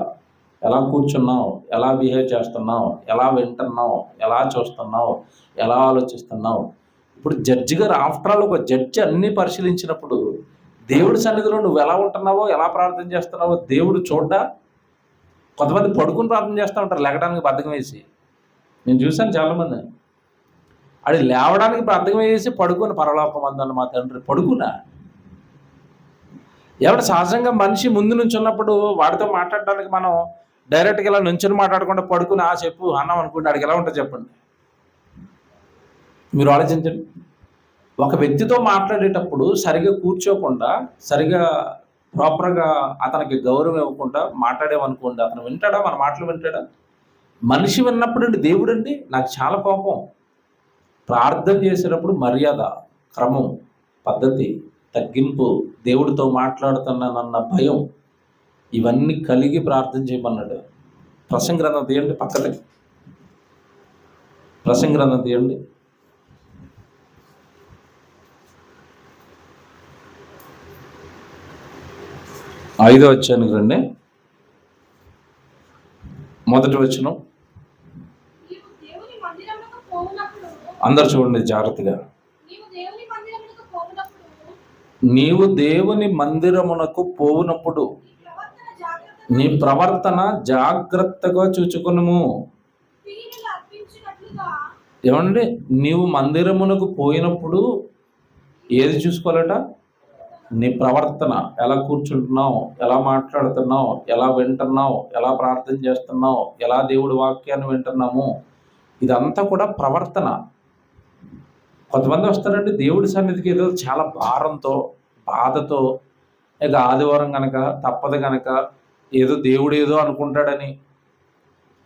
ఎలా కూర్చున్నావు, ఎలా బిహేవ్ చేస్తున్నావు, ఎలా వింటున్నావు, ఎలా చూస్తున్నావు, ఎలా ఆలోచిస్తున్నావు. ఇప్పుడు జడ్జి గారు ఆఫ్టర్ ఆల్ ఒక జడ్జి అన్నీ పరిశీలించినప్పుడు దేవుడి సన్నిధిలో నువ్వు ఎలా ఉంటున్నావో, ఎలా ప్రార్థన చేస్తున్నావో దేవుడు చూడ్డా? కొంతమంది పడుకుని ప్రార్థన చేస్తూ ఉంటారు, లేకడానికి బద్ధకం వేసి. నేను చూశాను చాలామంది. అది లేవడానికి బద్ధకం వేసి పడుకుని పరలోకమందున్న మా తండ్రి పడుకున్నా. ఎవడు సహజంగా మనిషి ముందు నుంచి ఉన్నప్పుడు వాడితో మాట్లాడడానికి మనం డైరెక్ట్గా ఇలా నుంచుని మాట్లాడకుండా పడుకుని చెప్పు అన్నాం అనుకుంటే అడిగి ఎలా ఉంటుంది చెప్పండి? మీరు ఆలోచించండి. ఒక వ్యక్తితో మాట్లాడేటప్పుడు సరిగా కూర్చోకుండా, సరిగా ప్రాపర్గా అతనికి గౌరవం ఇవ్వకుండా మాట్లాడేమనుకోండి, అతను వింటాడా? మన మాటలు వింటాడా? మనిషి విన్నప్పుడు అండి దేవుడు అండి నాకు చాలా కోపం. ప్రార్థన చేసేటప్పుడు మర్యాద, క్రమం, పద్ధతి, తగ్గింపు, దేవుడితో మాట్లాడుతున్నానన్న భయం, ఇవన్నీ కలిగి ప్రార్థన చేయమన్నాడు. ప్రసంగ గ్రంథం తీయండి, పక్కనే ప్రసంగ గ్రంథం తీయండి. 5వ అధ్యాయానికి రండి. మొదటి వచనం. అందరు చూడండి జాగ్రత్తగా. నీవు దేవుని మందిరమునకు పోవునప్పుడు నీ ప్రవర్తన జాగ్రత్తగా చూచుకునుము. ఏమండి? నీవు మందిరమునకు పోయినప్పుడు ఏది చూసుకోవాలట? నీ ప్రవర్తన. ఎలా కూర్చుంటున్నావు, ఎలా మాట్లాడుతున్నావు, ఎలా వింటున్నావు, ఎలా ప్రార్థన చేస్తున్నావు, ఎలా దేవుడి వాక్యాన్ని వింటున్నాము, ఇదంతా కూడా ప్రవర్తన. కొంతమంది వస్తారండి దేవుడి సన్నిధికి ఏదో చాలా భారంతో, బాధతో, ఇక ఆదివారం కనుక తప్పదు కనుక ఏదో దేవుడు ఏదో అనుకుంటాడని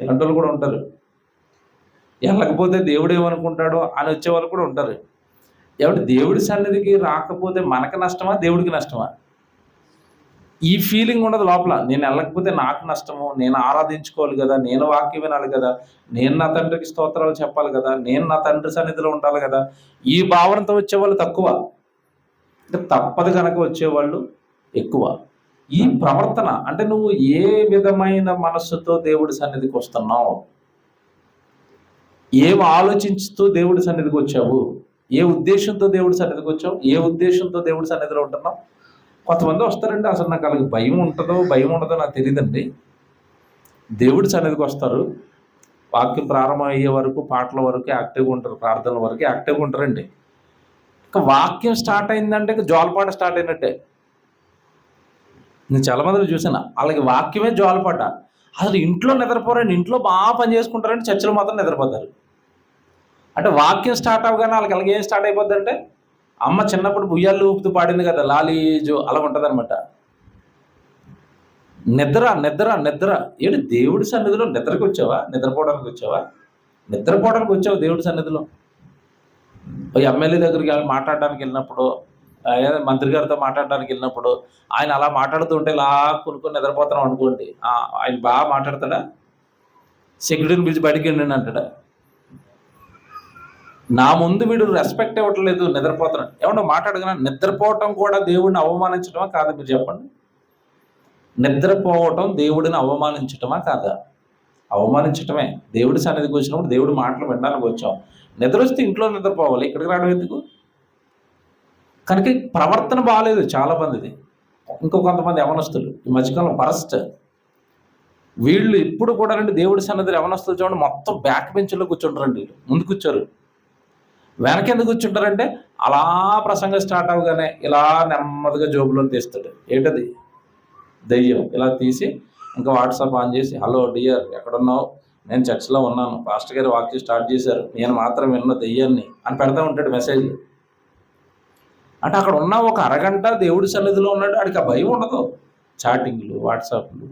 ఇలాంటి వాళ్ళు కూడా ఉంటారు. వెళ్ళకపోతే దేవుడు ఏమనుకుంటాడో అని వచ్చేవాళ్ళు కూడా ఉంటారు. ఎవరి దేవుడి సన్నిధికి రాకపోతే మనకు నష్టమా, దేవుడికి నష్టమా? ఈ ఫీలింగ్ ఉండదు లోపల. నేను వెళ్ళకపోతే నాకు నష్టము, నేను ఆరాధించుకోవాలి కదా, నేను వాక్యం వినాలి కదా, నేను నా తండ్రికి స్తోత్రాలు చెప్పాలి కదా, నేను నా తండ్రి సన్నిధిలో ఉండాలి కదా. ఈ భావనతో వచ్చేవాళ్ళు తక్కువ, అంటే తప్పదు కనుక వచ్చేవాళ్ళు ఎక్కువ. ఈ ప్రవర్తన అంటే నువ్వు ఏ విధమైన మనస్సుతో దేవుడి సన్నిధికి వస్తున్నావు, ఏం ఆలోచించుతూ దేవుడి సన్నిధికి వచ్చావు, ఏ ఉద్దేశంతో దేవుడి సన్నిధికి వచ్చావు, ఏ ఉద్దేశంతో దేవుడి సన్నిధిలో ఉంటున్నావు. కొంతమంది వస్తారండి, అసలు నాకు వాళ్ళకి భయం ఉంటుందో భయం ఉండదో నాకు తెలియదండి. దేవుడి సన్నిధికి వస్తారు, వాక్యం ప్రారంభం అయ్యే వరకు, పాటల వరకు యాక్టివ్గా ఉంటారు, ప్రార్థనల వరకు యాక్టివ్గా ఉంటారండి. ఇంకా వాక్యం స్టార్ట్ అయిందంటే ఇంకా జోలపాట స్టార్ట్ అయినట్టే. నేను చాలా మందిని చూసాను, వాళ్ళకి వాక్యమే జోలపాట. అసలు ఇంట్లో నిద్రపోరండి, ఇంట్లో బాగా పని చేసుకుంటారంటే చర్చలు మాత్రం నిద్రపోతారు. అంటే వాక్యం స్టార్ట్ అవ్వగానే వాళ్ళకి అలాగే ఏం స్టార్ట్ అయిపోద్ది అంటే, అమ్మ చిన్నప్పుడు ఉయ్యాలు ఊపుతూ పాడింది కదా లాలీ జో, అలా ఉంటుంది అనమాట. నిద్ర నిద్ర నిద్ర. ఏంటి దేవుడి సన్నిధిలో నిద్రకి వచ్చావా, నిద్రపోవడానికి వచ్చావా? నిద్రపోవడానికి వచ్చావు దేవుడి సన్నిధిలో. ఎమ్మెల్యే దగ్గరికి మాట్లాడడానికి వెళ్ళినప్పుడు, మంత్రి గారితో మాట్లాడడానికి వెళ్ళినప్పుడు ఆయన అలా మాట్లాడుతుంటే ఇలా కొనుక్కొని నిద్రపోతాం అనుకోండి, ఆయన బాగా మాట్లాడతాడా? సెక్యూరిటీని పిలిచి బయటికి వెళ్ళండి అంటాడా? నా ముందు వీడు రెస్పెక్ట్ ఇవ్వట్లేదు, నిద్రపోతున్నాడు. ఏమన్నా మాట్లాడగల? నిద్రపోవటం కూడా దేవుడిని అవమానించడమా కాదా? మీరు చెప్పండి. నిద్రపోవటం దేవుడిని అవమానించటమా కాదా? అవమానించటమే. దేవుడి సన్నిధికి వచ్చినప్పుడు దేవుడి మాటలు వినడానికి వచ్చాం. నిద్ర వస్తే ఇంట్లో నిద్రపోవాలి, ఇక్కడికి రావడం ఎందుకు? కనుక ప్రవర్తన బాగాలేదు చాలా మందిది. కొంతమంది యవనస్తులు ఈ మధ్యకాలం వరస్ట్. వీళ్ళు ఇప్పుడు కూడా రండి దేవుడి సన్నిధిలో యవనస్తులు చూడండి, మొత్తం బ్యాక్ బెంచ్లో కూర్చుంటారండి. ముందు కూర్చోరు, వెనక ఎందుకు కూర్చుంటారంటే అలా ప్రసంగం స్టార్ట్ అవగానే ఇలా నెమ్మదిగా జోబులో తీస్తాడు. ఏంటది? దెయ్యం. ఇలా తీసి ఇంకా వాట్సాప్ ఆన్ చేసి, హలో డియర్ ఎక్కడున్నావు, నేను చర్చ్లో ఉన్నాను, పాస్టర్ గారు వాక్యం స్టార్ట్ చేశారు, నేను మాత్రం విన్న దెయ్యాన్ని అని పెడతా ఉంటాడు మెసేజ్. అంటే అక్కడ ఉన్న ఒక అరగంట దేవుడి సన్నిధిలో ఉన్నాడు, ఆడికి ఆ భయం ఉండదు. చాటింగ్లు, వాట్సాప్లు,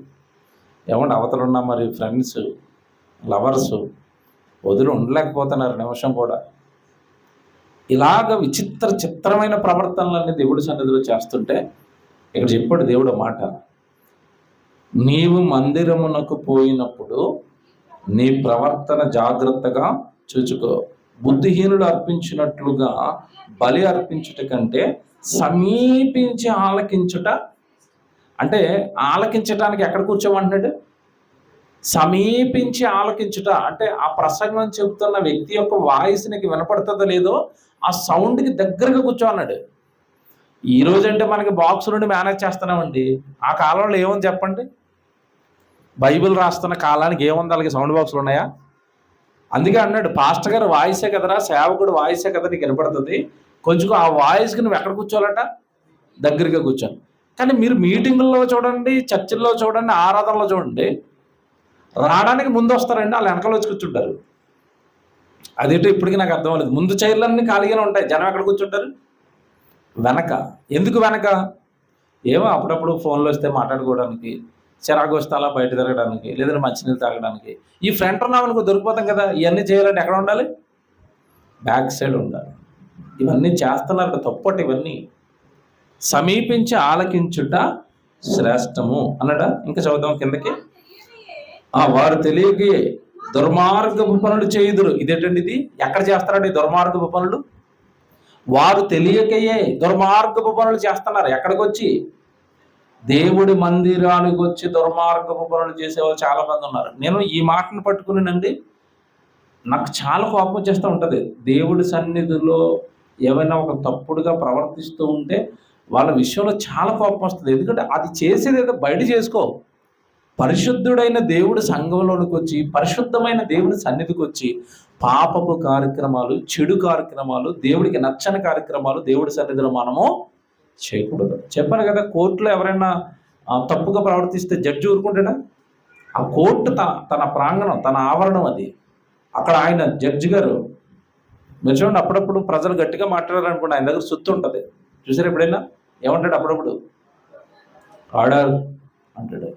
ఏమంటే అవతలున్నా మరి ఫ్రెండ్స్, లవర్స్ వదిలి ఉండలేకపోతున్నారు నిమిషం కూడా. ఇలాగ చిత్రమైన ప్రవర్తనలన్నీ దేవుడి సన్నిధిలో చేస్తుంటే ఇక్కడ చెప్పాడు దేవుడు మాట, నీవు మందిరమునకు పోయినప్పుడు నీ ప్రవర్తన జాగ్రత్తగా చూచుకో. బుద్ధిహీనుడు అర్పించినట్లుగా బలి అర్పించుట కంటే సమీపించి ఆలకించుట. అంటే ఆలకించటానికి ఎక్కడ కూర్చోమంటున్నాడు? సమీపించి ఆలకించుట అంటే ఆ ప్రసంగం చెబుతున్న వ్యక్తి యొక్క వాయిస్ నీకు వినపడుతుందో లేదో ఆ సౌండ్కి దగ్గరగా కూర్చోన్నాడు. ఈ రోజు అంటే మనకి బాక్స్ నుండి మేనేజ్ చేస్తున్నామండి. ఆ కాలంలో ఏముంది చెప్పండి? బైబిల్ రాస్తున్న కాలానికి ఏముంది? అలాగే సౌండ్ బాక్సులు ఉన్నాయా? అందుకే అన్నాడు, పాస్టర్ గారు వాయిసే కదరా, సేవకుడు వాయిసే కదా నీకు వినపడుతుంది, కొంచెం ఆ వాయిస్కి నువ్వు ఎక్కడ కూర్చోవాలట? దగ్గరగా కూర్చోను. కానీ మీరు మీటింగుల్లో చూడండి, చర్చిల్లో చూడండి, ఆరాధనలో చూడండి, రావడానికి ముందు వస్తారండి, వాళ్ళు వెనకాల వచ్చి కూర్చుంటారు. అదేంటో ఇప్పటికీ నాకు అర్థం అవ్వలేదు. ముందు చైర్లన్నీ ఖాళీగానే ఉంటాయి, జనం ఎక్కడ కూర్చుంటారు? వెనక. ఎందుకు వెనక? ఏమో అప్పుడప్పుడు ఫోన్లు వస్తే మాట్లాడుకోవడానికి, చిరాకు వస్తే అలా బయట తిరగడానికి, లేదంటే మంచినీళ్ళు తాగడానికి. ఈ ఫ్రంట్ ఉన్నామనుకో దొరికిపోతాం కదా. ఇవన్నీ చేయాలంటే ఎక్కడ ఉండాలి? బ్యాక్ సైడ్ ఉండాలి. ఇవన్నీ చేస్తున్నారు తప్పటి. ఇవన్నీ సమీపించి ఆలకించుట శ్రేష్టము అన్నట. ఇంకా చదువుదాం కిందకి. వారు తెలియకే దుర్మార్గపు పనులు చేయుదురు. ఇదేంటండి ఇది? ఎక్కడ చేస్తారండి దుర్మార్గపు పనులు? వారు తెలియకయే దుర్మార్గపు పనులు చేస్తున్నారు. ఎక్కడికి వచ్చి? దేవుడి మందిరానికి వచ్చి దుర్మార్గపు పనులు చేసేవాళ్ళు చాలా మంది ఉన్నారు. నేను ఈ మాటను పట్టుకున్నానండి, నాకు చాలా కోపం వచ్చేస్తూ ఉంటుంది. దేవుడి సన్నిధిలో ఏమైనా ఒక తప్పుడుగా ప్రవర్తిస్తూ ఉంటే వాళ్ళ విషయంలో చాలా కోపం వస్తుంది. ఎందుకంటే అది చేసేది ఏదో బయట చేసుకో. పరిశుద్ధుడైన దేవుడి సంఘంలోనికి వచ్చి, పరిశుద్ధమైన దేవుడి సన్నిధికి వచ్చి పాపపు కార్యక్రమాలు, చెడు కార్యక్రమాలు, దేవుడికి నచ్చని కార్యక్రమాలు దేవుడి సన్నిధిలో మనము చేయకూడదు. చెప్పాను కదా, కోర్టులో ఎవరైనా తప్పుగా ప్రవర్తిస్తే జడ్జి ఊరుకుంటాడా? ఆ కోర్టు తన ప్రాంగణం, తన ఆవరణం అది. అక్కడ ఆయన జడ్జి గారు మీరు చూడండి, అప్పుడప్పుడు ప్రజలు గట్టిగా మాట్లాడారనుకోండి, ఆయన దగ్గర సుత్తు ఉంటుంది. చూసారు ఎప్పుడైనా? ఏమంటాడు అప్పుడప్పుడు? ఆర్డర్ అంటాడు.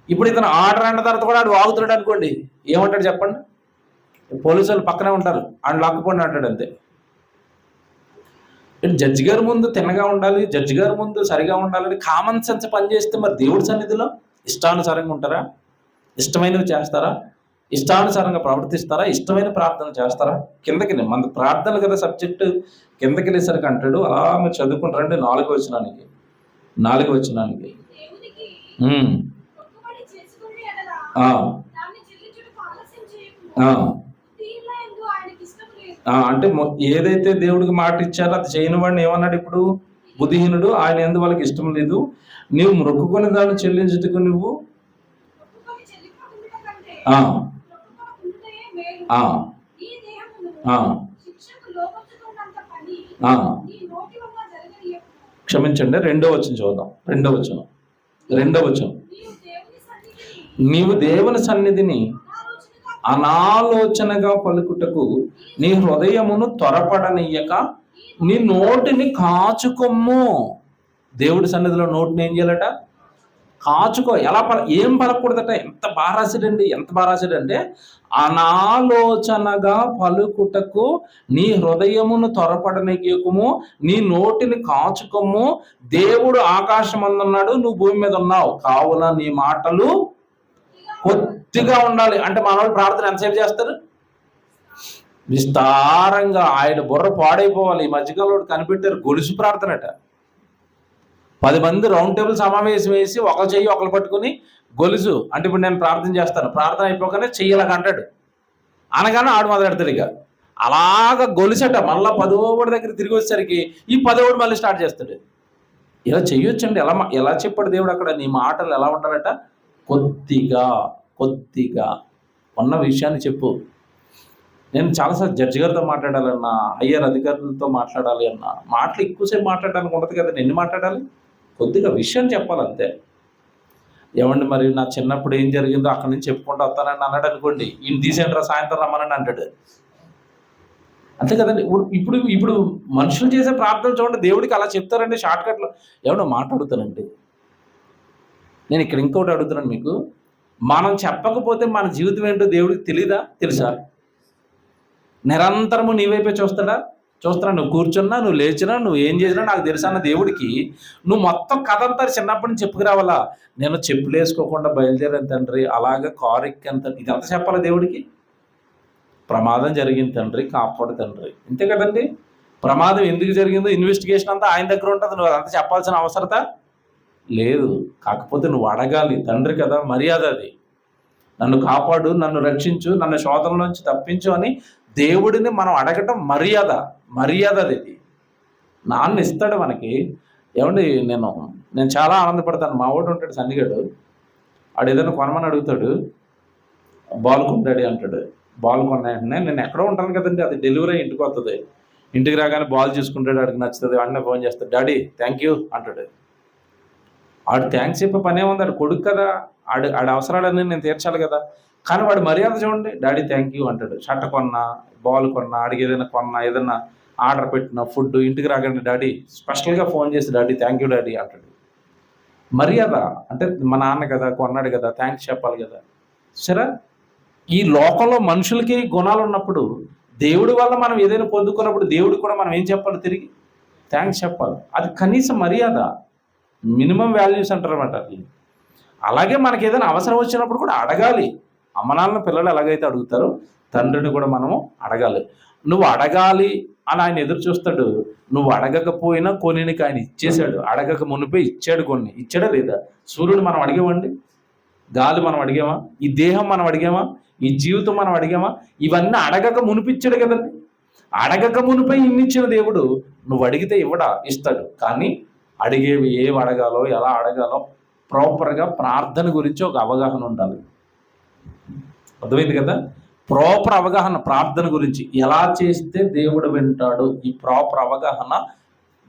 ఇప్పుడు ఇతను ఆర్డర్ అన్న తర్వాత కూడా ఆడు వాగుతున్నాడు అనుకోండి, ఏమంటాడు చెప్పండి? పోలీసు వాళ్ళు పక్కనే ఉంటారు, ఆయన లాక్కుపోండి అంటాడు అంతే. జడ్జి గారి ముందు తిన్నగా ఉండాలి, జడ్జి గారి ముందు సరిగా ఉండాలని కామన్ సెన్స్ పనిచేస్తే మరి దేవుడి సన్నిధిలో ఇష్టానుసారంగా ఉంటారా? ఇష్టమైనవి చేస్తారా? ఇష్టానుసారంగా ప్రవర్తిస్తారా? ఇష్టమైన ప్రార్థన చేస్తారా? కిందకి మన ప్రార్థన కదా సబ్జెక్టు. కిందకి వెళ్ళేసరికి అంటాడు, అలా మీరు చదువుకుంటారంటే 4వ వచనానికి 4వ వచనానికి అంటే ఏదైతే దేవుడికి మాట ఇచ్చారో అది చేయని వాడిని ఏమన్నాడు ఇప్పుడు? బుద్ధిహీనుడు, ఆయన ఎందు వాళ్ళకి ఇష్టం లేదు. నీవు మొక్కుకొని దాన్ని చెల్లించుటకు నువ్వు క్షమించండి, 2వ వచనం చూద్దాం. 2వ వచనం నీవు దేవుని సన్నిధిని అనాలోచనగా పలుకుటకు నీ హృదయమును త్వరపడనియ్యక నీ నోటిని కాచుకొమ్ము. దేవుడి సన్నిధిలో నోటిని ఏం చేయాలట? కాచుకో. ఏం పలకూడదట? ఎంత బాగా రాశాడంటే అనాలోచనగా పలుకుటకు నీ హృదయమును త్వరపడనియ్యకుము, నీ నోటిని కాచుకొమ్ము. దేవుడు ఆకాశమందున్నాడు, నువ్వు భూమి మీద ఉన్నావు, కావున నీ మాటలు కొద్దిగా ఉండాలి. అంటే మనోళ్ళు ప్రార్థన ఎంతసేపు చేస్తారు? విస్తారంగా. ఆయన బుర్ర పాడైపోవాలి. ఈ మధ్యకాలంలో కనిపెట్టారు గొలుసు ప్రార్థనట. 10 మంది రౌండ్ టేబుల్ సమావేశం వేసి ఒకరు చెయ్యి ఒకరు పట్టుకుని గొలుసు అంటే ఇప్పుడు నేను ప్రార్థన చేస్తాను, ప్రార్థన అయిపోగానే చెయ్యలాగా అంటాడు, అనగానే ఆడు మొదలెడతాడు. ఇక అలాగ గొలుసట. మళ్ళీ 10వ దగ్గర తిరిగి వచ్చేసరికి ఈ 10వ మళ్ళీ స్టార్ట్ చేస్తాడు. ఇలా చెయ్యొచ్చండి. ఎలా చెప్పాడు దేవుడు అక్కడ? నీ మాటలు ఎలా ఉండాలట? కొద్దిగా ఉన్న విషయాన్ని చెప్పు. నేను చాలాసార్లు జడ్జి గారితో మాట్లాడాలన్నా, హయ్యర్ అధికారులతో మాట్లాడాలి అన్నా, మాటలు ఎక్కువసేపు మాట్లాడడానికి ఉండదు కదా. ఎన్ని మాట్లాడాలి? కొద్దిగా విషయం చెప్పాలంతే. ఏమండి మరి నా చిన్నప్పుడు ఏం జరిగిందో అక్కడి నుంచి చెప్పుకుంటూ వస్తానని అన్నాడు అనుకోండి, ఈయన తీసేంట్రా సాయంత్రం రమ్మనని అంటాడు. అంతే కదండి. ఇప్పుడు మనుషులు చేసే ప్రార్థనలు చూడండి, దేవుడికి అలా చెప్తారండి షార్ట్కట్లో. ఏమన్నా మాట్లాడుతానండి నేను ఇక్కడ ఇంకోటి అడుగుతున్నాను మీకు. మనం చెప్పకపోతే మన జీవితం ఏంటో దేవుడికి తెలీదా? తెలుసా? నిరంతరము నీ వైపే చూస్తాడా? నువ్వు కూర్చున్నా, నువ్వు లేచినా, నువ్వు ఏం చేసినా నాకు తెలుసా అన్న దేవుడికి నువ్వు మొత్తం కథ అంతా చిన్నప్పటి నుంచి చెప్పుకురావాలా? నేను చెప్పులు వేసుకోకుండా బయలుదేరాను తండ్రి, అలాగే కారు ఎక్కాను తండ్రి, ఇదంతా చెప్పాలా దేవుడికి? ప్రమాదం జరిగింది తండ్రి, కాపాడు తండ్రి, ఇంతే కదండి. ప్రమాదం ఎందుకు జరిగిందో ఇన్వెస్టిగేషన్ అంతా ఆయన దగ్గర ఉంటుంది. నువ్వు అదంతా చెప్పాల్సిన అవసరత లేదు. కాకపోతే నువ్వు అడగాలి. తండ్రి కదా, మర్యాద అది. నన్ను కాపాడు, నన్ను రక్షించు, నన్ను శోధన నుంచి తప్పించు అని దేవుడిని మనం అడగటం మర్యాద అది. నాన్న ఇస్తాడు మనకి. ఏమండి, నేను చాలా ఆనందపడతాను. మా వాడు ఉంటాడు సన్నిగాడు, ఆడు ఏదైనా కొనమని అడుగుతాడు, బాల్ కొంటాడు అంటాడు. బాల్ కొన్న వెంటనే నేను ఎక్కడో ఉంటాను కదండి, అది డెలివరీ ఇంటికి వస్తుంది. ఇంటికి రాగానే బాల్ చూసుకుంటాడు, ఆడికి నచ్చుతుంది, వెంటనే ఫోన్ చేస్తాడు, డాడీ థ్యాంక్ యూ అంటాడు. ఆడు థ్యాంక్స్ చెప్పే పనే ఉంది, ఆడు కొడుకు కదా, ఆడి అవసరాలన్నీ నేను తీర్చాలి కదా. కానీ వాడు మర్యాద చూడండి, డాడీ థ్యాంక్ యూ అంటాడు. షర్ట్ కొన్నా, బాల్ కొన్నా, ఆడికి ఏదైనా కొన్నా, ఏదైనా ఆర్డర్ పెట్టిన ఫుడ్ ఇంటికి రాగానే డాడీ స్పెషల్గా ఫోన్ చేసి డాడీ థ్యాంక్ యూ డాడీ అంటాడు. మర్యాద అంటే మా నాన్న కదా, కొన్నాడు కదా, థ్యాంక్స్ చెప్పాలి కదా. సరే, ఈ లోకంలో మనుషులకి గుణాలు ఉన్నప్పుడు దేవుడి వల్ల మనం ఏదైనా పొందుకున్నప్పుడు దేవుడికి కూడా మనం ఏం చెప్పాలి? తిరిగి థ్యాంక్స్ చెప్పాలి. అది కనీస మర్యాద, మినిమం వాల్యూస్ అంటారు అన్నమాట. అలాగే మనకి ఏదైనా అవసరం వచ్చినప్పుడు కూడా అడగాలి. అమ్మ నాన్న పిల్లలు ఎలాగైతే అడుగుతారో తండ్రిని కూడా మనము అడగాలి. నువ్వు అడగాలి అని ఆయన ఎదురు చూస్తాడు. నువ్వు అడగకపోయినా కొన్నికి ఆయన ఇచ్చేశాడు. అడగక మునిపే ఇచ్చాడు. కొన్ని ఇచ్చాడా లేదా? సూర్యుడు మనం అడిగామండి? గాలి మనం అడిగామా? ఈ దేహం మనం అడిగామా? ఈ జీవితం మనం అడిగామా? ఇవన్నీ అడగక మునిపిచ్చాడు కదండి. అడగక మునిపై ఇన్నిచ్చిన దేవుడు నువ్వు అడిగితే ఇస్తాడు. కానీ అడిగేవి ఏవి అడగాలో, ఎలా అడగాలో ప్రాపర్గా ప్రార్థన గురించి ఒక అవగాహన ఉండాలి. అర్థమైంది కదా? ప్రాపర్ అవగాహన ప్రార్థన గురించి ఎలా చేస్తే దేవుడు వింటాడు, ఈ ప్రాపర్ అవగాహన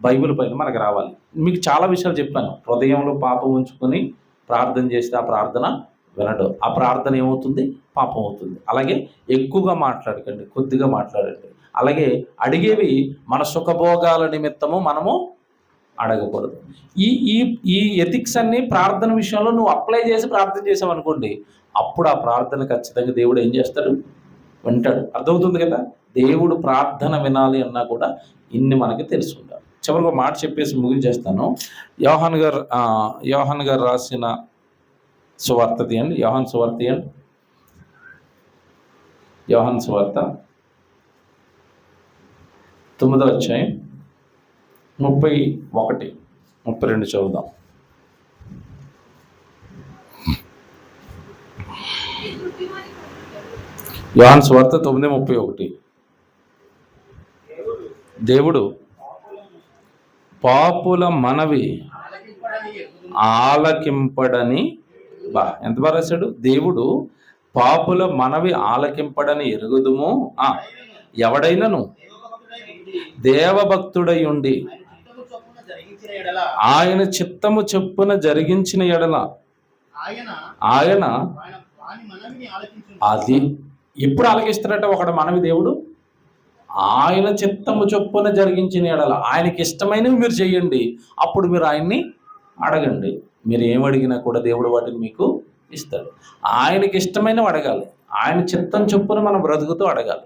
బైబిల్ పైన మనకు రావాలి. మీకు చాలా విషయాలు చెప్పాను. హృదయంలో పాపం ఉంచుకొని ప్రార్థన చేస్తే ఆ ప్రార్థన వినడు. ఆ ప్రార్థన ఏమవుతుంది? పాపం అవుతుంది. అలాగే ఎక్కువగా మాట్లాడకండి, కొద్దిగా మాట్లాడండి. అలాగే అడిగేవి మన సుఖభోగాల నిమిత్తము మనము అడగకూడదు. ఈ ఈ ఈ ఎథిక్స్ అన్ని ప్రార్థన విషయంలో నువ్వు అప్లై చేసి ప్రార్థన చేసావు అనుకోండి, అప్పుడు ఆ ప్రార్థన ఖచ్చితంగా దేవుడు ఏం చేస్తాడు? వింటాడు. అర్థమవుతుంది కదా? దేవుడు ప్రార్థన వినాలి అన్నా కూడా ఇన్ని మనకి తెలుసుకుంటారు. చివరికి ఒక మాట చెప్పేసి ముగించేస్తాను. యోహాన్ గారు రాసిన సువార్త తీయండి. యోహాన్ సువార్త తీయండి. యోహాన్ సువార్త 9వ అధ్యాయం 31, 32 చదువుదాం. యోహాన్ సువార్త 9:31. దేవుడు పాపుల మనవి ఆలకింపడని ఎంత బాగా రాశాడు. దేవుడు పాపుల మనవి ఆలకింపడని ఎరుగుదుము. ఎవడైనను దేవభక్తుడై ఉండి ఆయన చిత్తము చొప్పున జరిగించిన ఎడల ఆయన అది ఎప్పుడు ఆలకిస్తాడట ఒకడు మనవి. దేవుడు ఆయన చిత్తము చొప్పున జరిగించిన ఎడల ఆయనకి ఇష్టమైనవి మీరు చెయ్యండి, అప్పుడు మీరు ఆయన్ని అడగండి. మీరు ఏమడిగినా కూడా దేవుడు వాటిని మీకు ఇస్తాడు. ఆయనకి ఇష్టమైనవి అడగాలి, ఆయన చిత్తం చొప్పున మనం బ్రతుకుతూ అడగాలి.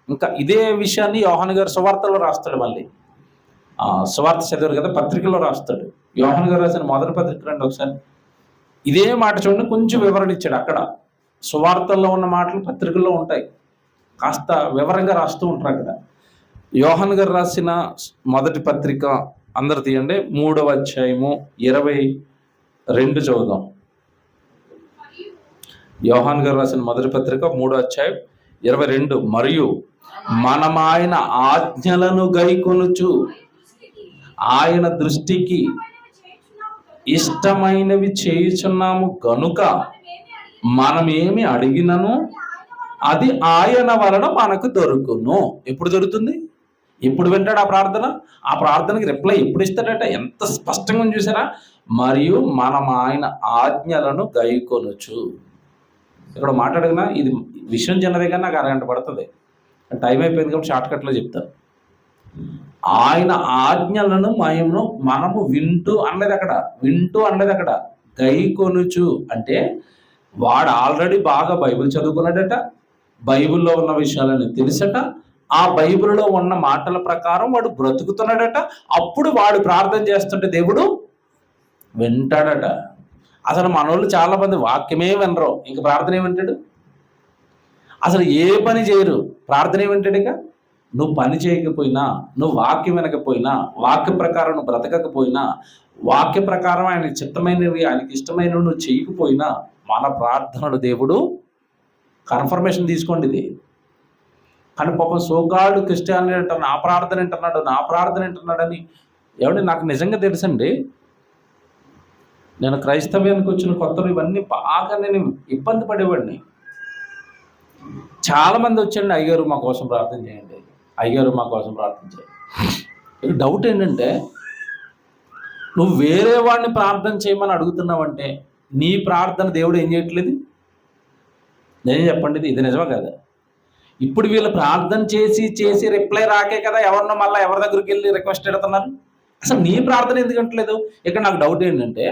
ఇంకా ఇదే విషయాన్ని యోహాన్ గారు సువార్తలో రాస్తాడు. మళ్ళీ సువార్త చదివారు కదా, పత్రికలో రాస్తాడు. యోహాన్ గారు రాసిన మొదటి పత్రిక రండి ఒకసారి. ఇదే మాట చూడండి, కొంచెం వివరణ ఇచ్చాడు. అక్కడ సువార్తల్లో ఉన్న మాటలు పత్రికల్లో ఉంటాయి, కాస్త వివరంగా రాస్తూ ఉంటారు అక్కడ. యోహాన్ గారు రాసిన మొదటి పత్రిక అందరు తీయండి, 3వ అధ్యాయము 22 చదువుదాం. యోహాన్ గారు రాసిన మొదటి పత్రిక 3వ అధ్యాయం 22. మరియు మనం ఆయన ఆజ్ఞలను గైకొనుచు ఆయన దృష్టికి ఇష్టమైనవి చేయుచున్నాము గనుక మనమేమి అడిగినను అది ఆయన వలన మనకు దొరుకును. ఎప్పుడు దొరుకుతుంది? ఎప్పుడు వింటాడు ఆ ప్రార్థనకి రిప్లై ఎప్పుడు ఇస్తాడట? ఎంత స్పష్టంగా చూసారా? మరియు మనం ఆయన ఆజ్ఞలను గైకొనుచు. ఇక్కడ మాట్లాడగనా, ఇది విషయం చిన్నదే కానీ నాకు అరగంట పడుతుంది, టైం అయిపోయింది కాబట్టి షార్ట్ కట్లో చెప్తాను. ఆయన ఆజ్ఞలను మనము వింటూ అనలేదు అక్కడ, గైకొనుచు అంటే వాడు ఆల్రెడీ బాగా బైబిల్ చదువుకున్నాడట, బైబిల్లో ఉన్న విషయాలని తెలుసట, ఆ బైబిల్లో ఉన్న మాటల ప్రకారం వాడు బ్రతుకుతున్నాడట. అప్పుడు వాడు ప్రార్థన చేస్తుంటే దేవుడు వింటాడట. అసలు మనోళ్ళు చాలా మంది వాక్యమే వినరు, ఇంక ప్రార్థన ఏమింటాడు? అసలు ఏ పని చేయరు, ప్రార్థన ఏమింటాడు? ఇక నువ్వు పని చేయకపోయినా, నువ్వు వాక్యం వినకపోయినా, వాక్య ప్రకారం నువ్వు బ్రతకకపోయినా, వాక్య ప్రకారం ఆయన చిత్తమైనవి ఆయనకి ఇష్టమైనవి నువ్వు చేయకపోయినా, మన ప్రార్థనలు దేవుడు కన్ఫర్మేషన్ తీసుకోండి ఇది. కానీ పాపం సోగాడు క్రిస్టియానిటీ అంటారు, నా ప్రార్థన వింటున్నాడని. ఏమంటే నాకు నిజంగా తెలుసండి, నేను క్రైస్తవ్యానికి వచ్చిన కొత్తలో ఇవన్నీ బాగా నేను ఇబ్బంది పడేవాడిని. చాలామంది వచ్చండి, అయ్యగారు మా కోసం ప్రార్థన చేయండి, అయ్యగారు మా కోసం ప్రార్థన చేయండి. డౌట్ ఏంటంటే, నువ్వు వేరే వాడిని ప్రార్థన చేయమని అడుగుతున్నావంటే నీ ప్రార్థన దేవుడు ఏం చేయట్లేదు? నేనే చెప్పండి, ఇది నిజమా కదా? ఇప్పుడు వీళ్ళు ప్రార్థన చేసి రిప్లై రాకే కదా ఎవరినో మళ్ళీ ఎవరి దగ్గరికి వెళ్ళి రిక్వెస్ట్ పెడుతున్నారు. అసలు నీ ప్రార్థన ఎందుకు అంటలేదు? ఇక్కడ నాకు డౌట్ ఏంటంటే,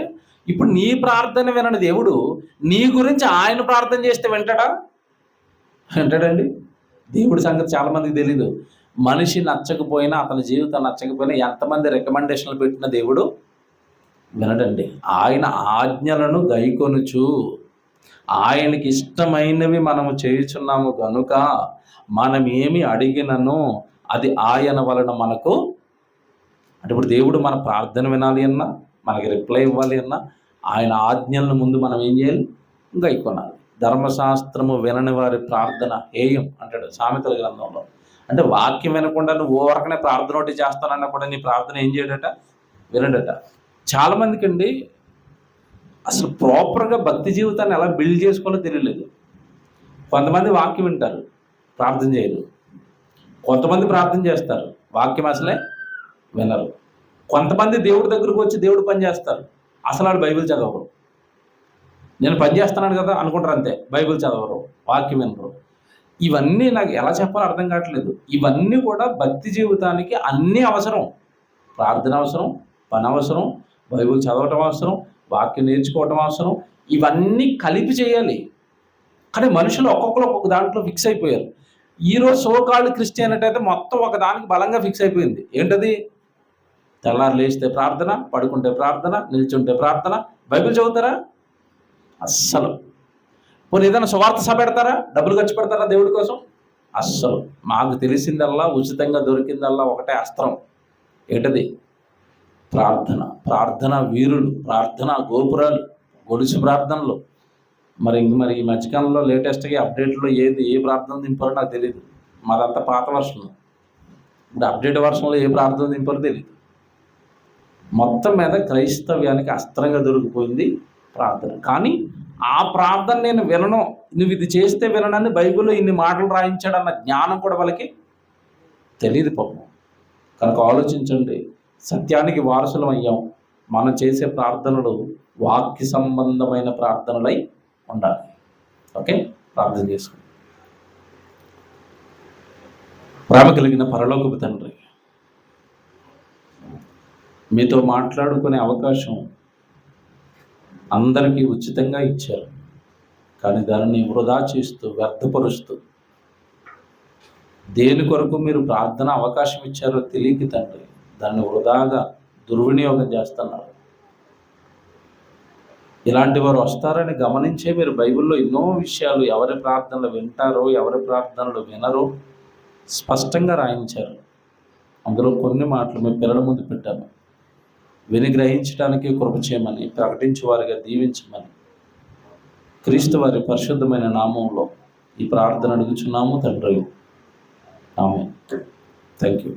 ఇప్పుడు నీ ప్రార్థన వినని దేవుడు నీ గురించి ఆయన ప్రార్థన చేస్తే వింటాడండి? దేవుడి సంగతి చాలామందికి తెలీదు. మనిషి నచ్చకపోయినా, అతని జీవితం నచ్చకపోయినా, ఎంతమంది రికమెండేషన్లు పెట్టిన దేవుడు వినడండి. ఆయన ఆజ్ఞలను గైకొనుచు ఆయనకి ఇష్టమైనవి మనము చేయుచున్నాము గనుక మనం ఏమి అడిగినను అది ఆయన వలన మనకు. అంటే ఇప్పుడు దేవుడు మన ప్రార్థన వినాలి అన్నా, మనకి రిప్లై ఇవ్వాలి అన్నా, ఆయన ఆజ్ఞలను ముందు మనం ఏం చేయాలి? గైకొనాలి. ధర్మశాస్త్రము వినని వారి ప్రార్థన హేయం అంటాడు సామెతల గ్రంథంలో. అంటే వాక్యం వినకుండా నువ్వు ఓవరకనే ప్రార్థన ఒకటి చేస్తానన్నా కూడా నీ ప్రార్థన ఏం చేయడట? వినడట. చాలామందికి అండి అసలు ప్రాపర్గా భక్తి జీవితాన్ని ఎలా బిల్డ్ చేసుకోవాలో తెలియలేదు. కొంతమంది వాక్యం వింటారు, ప్రార్థన చేయరు. కొంతమంది ప్రార్థన చేస్తారు, వాక్యం అసలే వినరు. కొంతమంది దేవుడి దగ్గరకు వచ్చి దేవుడు పని చేస్తారు, అసలు వాళ్ళు బైబిల్ చదవరు. నేను పని చేస్తున్నాను కదా అనుకుంటారు అంతే, బైబిల్ చదవరు, వాక్యం వినరు. ఇవన్నీ నాకు ఎలా చెప్పాలో అర్థం కావట్లేదు. ఇవన్నీ కూడా భక్తి జీవితానికి అన్నీ అవసరం. ప్రార్థన అవసరం, పని అవసరం, బైబిల్ చదవటం అవసరం, వాక్యం నేర్చుకోవటం అవసరం. ఇవన్నీ కలిపి చేయాలి. కానీ మనుషులు ఒక్కొక్కరు ఒక్కొక్క దాంట్లో ఫిక్స్ అయిపోయారు. ఈరోజు సోకాల్డ్ క్రిస్టియానిటీ అయితే మొత్తం ఒక దానికి బలంగా ఫిక్స్ అయిపోయింది. ఏంటది? తెల్లారు లేస్తే ప్రార్థన, పడుకుంటే ప్రార్థన, నిల్చుంటే ప్రార్థన. బైబిల్ చదువుతారా? అస్సలు. పోనీ ఏదైనా సువార్త సభ పెడతారా? డబ్బులు ఖర్చు పెడతారా దేవుడి కోసం? అస్సలు. మాకు తెలిసిందల్లా, ఉచితంగా దొరికిందల్లా ఒకటే అస్త్రం. ఏంటది? ప్రార్థన. ప్రార్థన వీరులు, ప్రార్థన గోపురాలు, గొలుసు ప్రార్థనలు. మరి ఈ మధ్యకాలంలో లేటెస్ట్గా అప్డేట్లో ఏ ప్రార్థన దింపారో నాకు తెలియదు. మాదంతా పాత వర్షం. ఇప్పుడు అప్డేట్ వర్షంలో ఏ ప్రార్థన దింపారో తెలియదు. మొత్తం మీద క్రైస్తవ్యానికి అస్త్రంగా దొరికిపోయింది ప్రార్థన. కానీ ఆ ప్రార్థన నేను వినను, నువ్వు ఇది చేస్తే విననని బైబిల్లో ఇన్ని మాటలు రాయించాడన్న జ్ఞానం కూడా వాళ్ళకి తెలియదు పాపం. కనుక ఆలోచించండి, సత్యానికి వారసులం అయ్యాం. మనం చేసే ప్రార్థనలు వాక్య సంబంధమైన ప్రార్థనలై ఉండాలి. ఓకే, ప్రార్థన చేసుకోండి. ప్రేమ కలిగిన పరలోకపు తండ్రి, మీతో మాట్లాడుకునే అవకాశం అందరికీ ఉచితంగా ఇచ్చారు. కానీ దానిని వృధా చేస్తూ, వ్యర్థపరుస్తూ, దేని కొరకు మీరు ప్రార్థన అవకాశం ఇచ్చారో తెలియక తండ్రి, దాన్ని వృధాగా దుర్వినియోగం చేస్తున్నారు. ఇలాంటి వారు వస్తారని గమనించే మీరు బైబిల్లో ఎన్నో విషయాలు, ఎవరి ప్రార్థనలు వింటారో ఎవరి ప్రార్థనలు వినరో స్పష్టంగా రాయించారు. అందులో కొన్ని మాటలు మీ పిల్లల ముందు పెట్టాను. విని గ్రహించడానికి కృప చేయమని, ప్రకటించే వారిగా దీవించమని, క్రీస్తు వారి పరిశుద్ధమైన నామంలో ఈ ప్రార్థన అడుగుచున్నాము తండ్రి. ఆమేన్. Thank you.